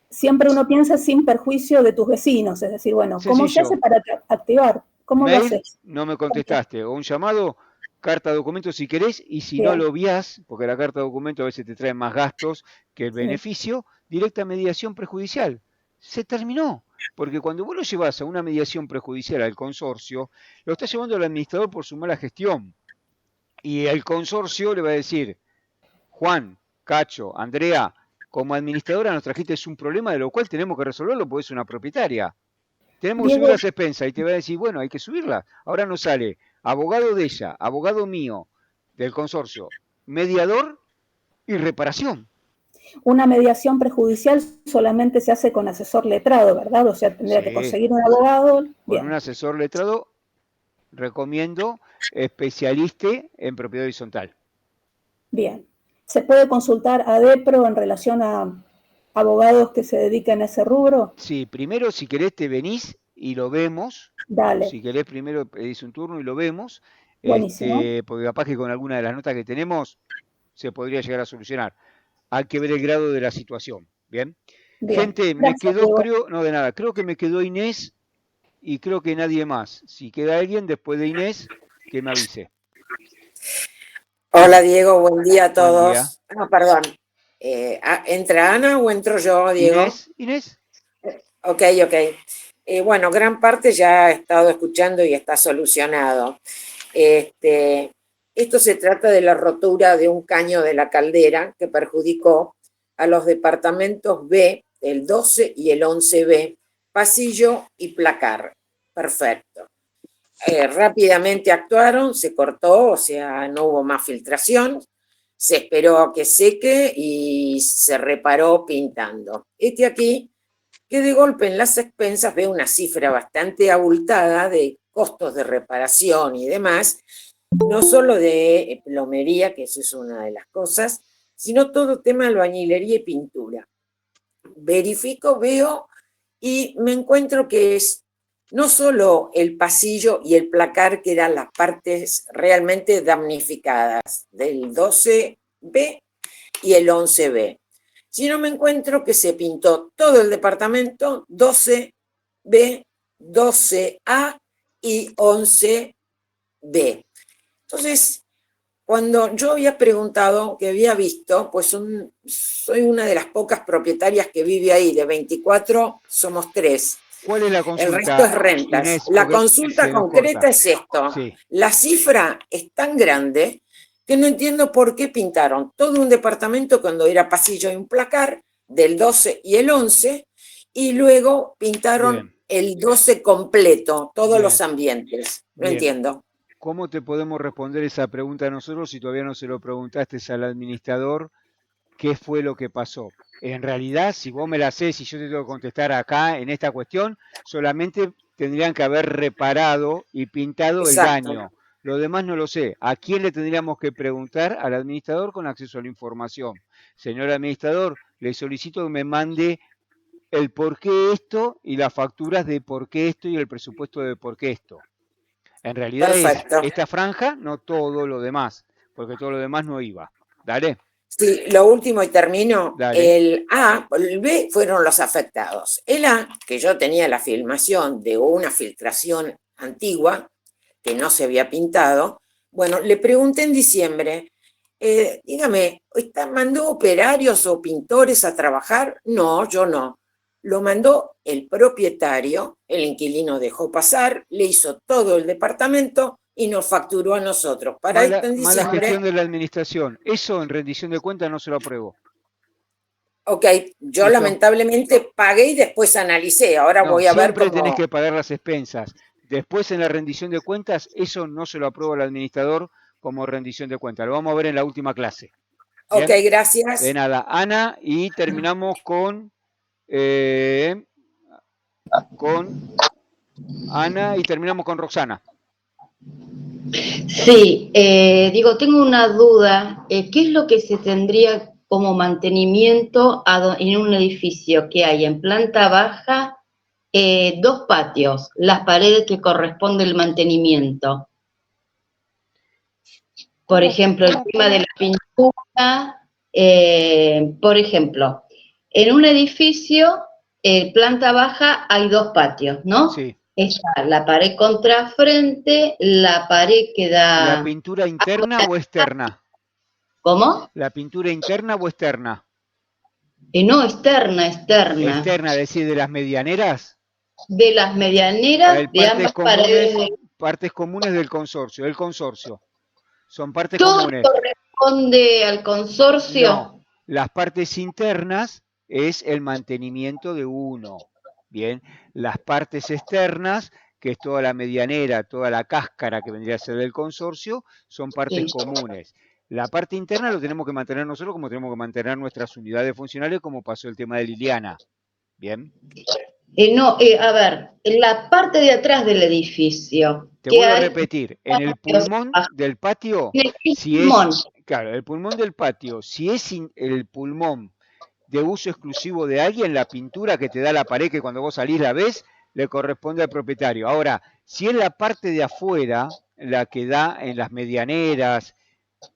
Siempre uno piensa sin perjuicio de tus vecinos, es decir, bueno, ¿cómo se hace para activar? ¿Cómo lo haces? No me contestaste, o un llamado, carta de documento si querés, y si Bien. no lo obviás, porque la carta de documento a veces te trae más gastos que el beneficio, directa mediación prejudicial. Se terminó, porque cuando vos lo llevas a una mediación prejudicial al consorcio, lo está llevando al administrador por su mala gestión. Y el consorcio le va a decir, Juan, Cacho, Andrea, como administradora nos trajiste un problema de lo cual tenemos que resolverlo porque es una propietaria. Tenemos que subir las expensas y te va a decir, bueno, hay que subirlas. Ahora nos sale abogado de ella, abogado mío, del consorcio, mediador y reparación. Una mediación prejudicial solamente se hace con asesor letrado, ¿verdad? O sea, tendría que conseguir un abogado. Con un asesor letrado, recomiendo especialista en propiedad horizontal. Bien. ¿Se puede consultar a DEPRO en relación a abogados que se dediquen a ese rubro? Sí, primero si querés te venís y lo vemos. Dale. Si querés primero pedís un turno y lo vemos. Buenísimo. Porque capaz que con alguna de las notas que tenemos se podría llegar a solucionar. Hay que ver el grado de la situación. Bien. Gente, me quedó, creo, no de nada, creo que me quedó Inés y creo que nadie más. Si queda alguien después de Inés, que me avise. Hola Diego, buen día a todos. Buen día. No, perdón. ¿Entra Ana o entro yo, Diego? Inés. Ok. Bueno, gran parte ya he estado escuchando y está solucionado. Esto se trata de la rotura de un caño de la caldera que perjudicó a los departamentos B, el 12 y el 11B, pasillo y placar. Perfecto. Rápidamente actuaron, se cortó, o sea, no hubo más filtración, se esperó a que seque y se reparó pintando. Aquí, que de golpe en las expensas ve una cifra bastante abultada de costos de reparación y demás, no solo de plomería, que eso es una de las cosas, sino todo tema de albañilería y pintura. Verifico, veo y me encuentro que es no solo el pasillo y el placar, que eran las partes realmente damnificadas del 12B y el 11B, sino me encuentro que se pintó todo el departamento 12B, 12A y 11B. Entonces, cuando yo había preguntado, que había visto, pues soy una de las pocas propietarias que vive ahí, de 24 somos 3. ¿Cuál es la consulta? El resto es rentas. Inés, la consulta concreta es esto. Sí. La cifra es tan grande que no entiendo por qué pintaron todo un departamento cuando era pasillo y un placar del 12 y el 11 y luego pintaron el 12 completo, todos los ambientes. No entiendo. ¿Cómo te podemos responder esa pregunta a nosotros si todavía no se lo preguntaste al administrador? ¿Qué fue lo que pasó? En realidad, si vos me la haces y yo te tengo que contestar acá en esta cuestión, solamente tendrían que haber reparado y pintado el daño. Lo demás no lo sé. ¿A quién le tendríamos que preguntar? Al administrador con acceso a la información. Señor administrador, le solicito que me mande el por qué esto y las facturas de por qué esto y el presupuesto de por qué esto. En realidad es esta franja, no todo lo demás, porque todo lo demás no iba. Dale. Sí, lo último y termino. Dale. El A, el B fueron los afectados. El A, que yo tenía la filmación de una filtración antigua que no se había pintado, bueno, le pregunté en diciembre, dígame, ¿mandó operarios o pintores a trabajar? No, yo no. Lo mandó el propietario, el inquilino dejó pasar, le hizo todo el departamento y nos facturó a nosotros. Para esto en diciembre, mala gestión de la administración. Eso en rendición de cuentas no se lo apruebo. Ok, yo lamentablemente pagué y después analicé. Ahora voy a ver cómo... Siempre tenés que pagar las expensas. Después en la rendición de cuentas, eso no se lo aprueba el administrador como rendición de cuentas. Lo vamos a ver en la última clase. ¿Bien? Ok, gracias. De nada. Ana, y terminamos con con Ana y terminamos con Roxana. Sí, digo, tengo una duda. ¿Qué es lo que se tendría como mantenimiento en un edificio que hay en planta baja, 2 patios, las paredes que corresponde el mantenimiento? Por ejemplo, el tema de la pintura, por ejemplo, en un edificio, planta baja, hay 2 patios, ¿no? Sí. Está la pared contrafrente, la pared que da... ¿La pintura interna o externa? ¿Cómo? ¿La pintura interna o externa? No, externa. Externa, es decir, de las medianeras. De las medianeras de ambas paredes. Partes comunes del consorcio. El consorcio. Son partes ¿Todo comunes. corresponde al consorcio? No, las partes internas es el mantenimiento de uno. Bien, las partes externas, que es toda la medianera, toda la cáscara que vendría a ser del consorcio, son partes comunes. La parte interna lo tenemos que mantener nosotros, como tenemos que mantener nuestras unidades funcionales, como pasó el tema de Liliana. Bien. No, a ver, en la parte de atrás del edificio. Te vuelvo a repetir, en el pulmón del patio, si es, claro, el pulmón del patio, si es el pulmón de uso exclusivo de alguien, la pintura que te da la pared, que cuando vos salís la ves, le corresponde al propietario. Ahora, si es la parte de afuera, la que da en las medianeras,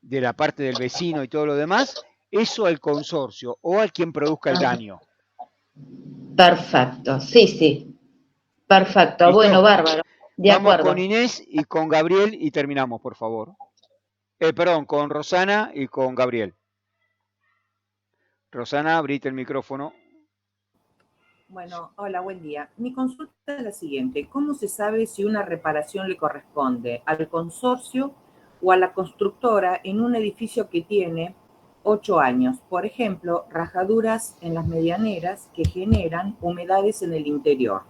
de la parte del vecino y todo lo demás, eso al consorcio o al quien produzca el daño. Perfecto, sí. Perfecto, ¿Listo? bueno, bárbaro. De Vamos acuerdo. con Inés y con Gabriel y terminamos, por favor. Perdón, con Rosana y con Gabriel. Rosana, abrite el micrófono. Bueno, hola, buen día. Mi consulta es la siguiente. ¿Cómo se sabe si una reparación le corresponde al consorcio o a la constructora en un edificio que tiene 8 años? Por ejemplo, rajaduras en las medianeras que generan humedades en el interior.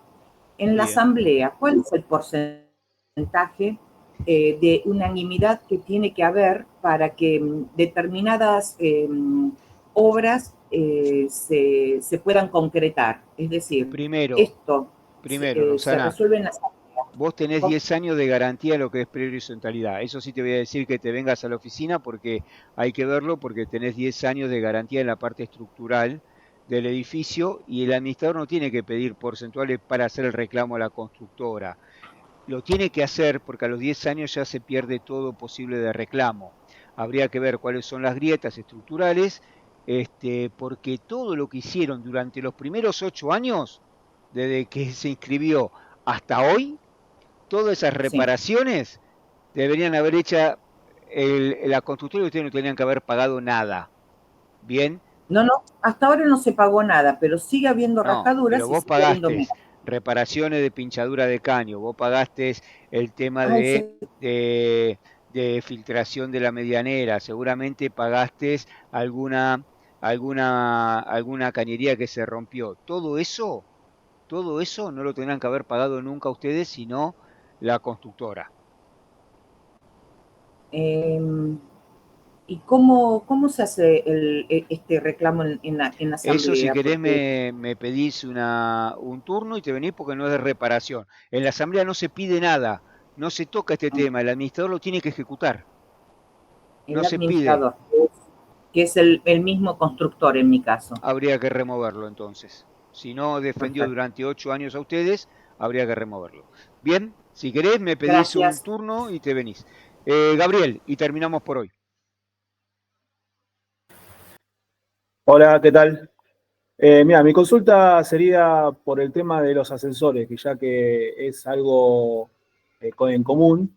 En la asamblea, ¿cuál es el porcentaje de unanimidad que tiene que haber para que determinadas obras se puedan concretar? Es decir, esto Primero, se Rosana, resuelve en la asamblea. vos tenés 10 años de garantía de lo que es prehorizontalidad. Eso sí te voy a decir que te vengas a la oficina porque hay que verlo, porque tenés 10 años de garantía en la parte estructural del edificio y el administrador no tiene que pedir porcentuales para hacer el reclamo a la constructora. Lo tiene que hacer porque a los 10 años ya se pierde todo posible de reclamo. Habría que ver cuáles son las grietas estructurales, porque todo lo que hicieron durante los primeros 8 años, desde que se inscribió hasta hoy, todas esas reparaciones deberían haber hecho la constructora y ustedes no tenían que haber pagado nada. ¿Bien? No, hasta ahora no se pagó nada, pero sigue habiendo rajaduras. Pero vos pagaste reparaciones de pinchadura de caño, vos pagaste el tema de filtración de la medianera, seguramente pagaste alguna cañería que se rompió. Todo eso no lo tendrán que haber pagado nunca ustedes, sino la constructora. ¿Y cómo se hace este reclamo en la asamblea? Eso, si querés, me pedís un turno y te venís porque no es de reparación. En la asamblea no se pide nada, no se toca este tema, el administrador lo tiene que ejecutar. El administrador, que es el mismo constructor en mi caso. Habría que removerlo entonces. Si no defendió durante 8 años a ustedes, habría que removerlo. Bien, si querés, me pedís un turno y te venís. Gabriel, y terminamos por hoy. Hola, ¿qué tal? Mira, mi consulta sería por el tema de los ascensores, que ya que es algo en común,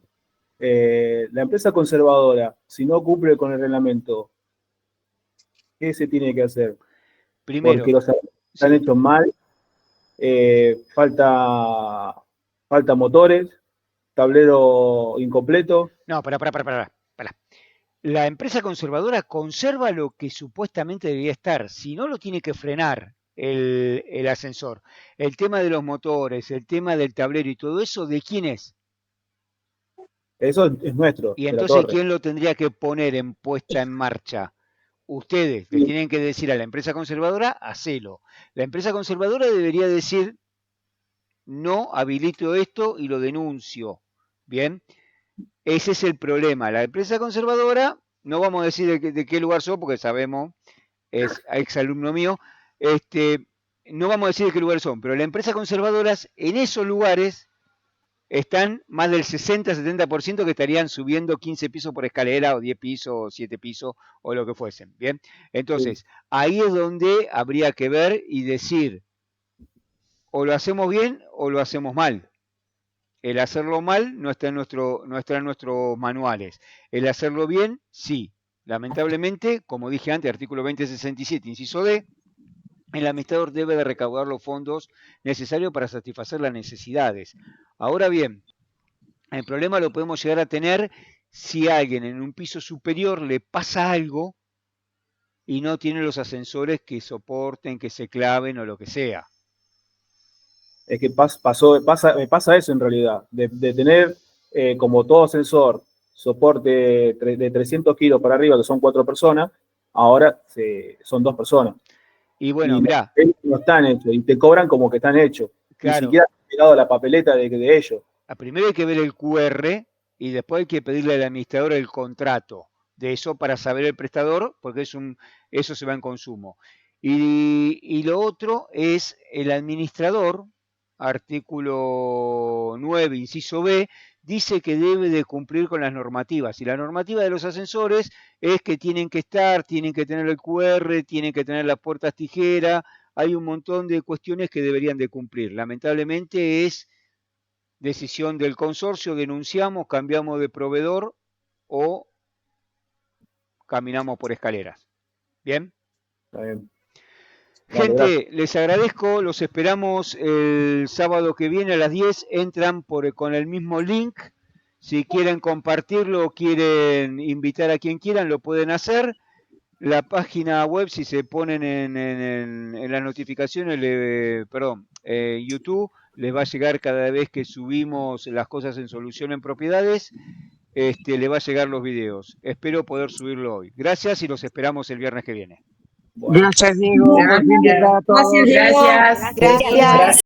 la empresa conservadora, si no cumple con el reglamento, ¿qué se tiene que hacer? Primero, porque los ascensores están hechos mal, falta motores, tablero incompleto. No, para. La empresa conservadora conserva lo que supuestamente debería estar, si no lo tiene que frenar el ascensor. El tema de los motores, el tema del tablero y todo eso, ¿de quién es? Eso es nuestro. Y entonces, ¿quién lo tendría que poner en puesta en marcha? Ustedes le tienen que decir a la empresa conservadora, hacelo. La empresa conservadora debería decir, no habilito esto y lo denuncio. Bien, ese es el problema. La empresa conservadora, no vamos a decir de qué lugar son, porque sabemos, es exalumno mío, no vamos a decir de qué lugar son, pero las empresas conservadoras en esos lugares están más del 60-70% que estarían subiendo 15 pisos por escalera, o 10 pisos, o 7 pisos, o lo que fuesen. Bien, entonces, ahí es donde habría que ver y decir, o lo hacemos bien o lo hacemos mal. El hacerlo mal no está en nuestros manuales. El hacerlo bien, sí. Lamentablemente, como dije antes, artículo 2067, inciso D, el administrador debe de recaudar los fondos necesarios para satisfacer las necesidades. Ahora bien, el problema lo podemos llegar a tener si a alguien en un piso superior le pasa algo y no tiene los ascensores que soporten, que se claven o lo que sea. Es que me pasa eso en realidad, de tener como todo ascensor soporte de 300 kilos para arriba, que son 4 personas, ahora son 2 personas. Y bueno, y mirá. No están hechos, y te cobran como que están hechos. Claro. Ni siquiera han llegado a la papeleta de ellos. Primero hay que ver el QR y después hay que pedirle al administrador el contrato de eso para saber el prestador, porque eso se va en consumo. Y lo otro es el administrador, artículo 9, inciso B, dice que debe de cumplir con las normativas. Y la normativa de los ascensores es que tienen que tener el QR, tienen que tener las puertas tijera, hay un montón de cuestiones que deberían de cumplir. Lamentablemente es decisión del consorcio, denunciamos, cambiamos de proveedor o caminamos por escaleras. ¿Bien? Está bien. Gente, les agradezco, los esperamos el sábado que viene a las 10, entran con el mismo link, si quieren compartirlo o quieren invitar a quien quieran, lo pueden hacer. La página web, si se ponen en las notificaciones, YouTube, les va a llegar cada vez que subimos las cosas en Solución en Propiedades, le va a llegar los videos. Espero poder subirlo hoy. Gracias y los esperamos el viernes que viene. Gracias, Diego. Buen fin de semana a todos. Gracias, Diego. Gracias.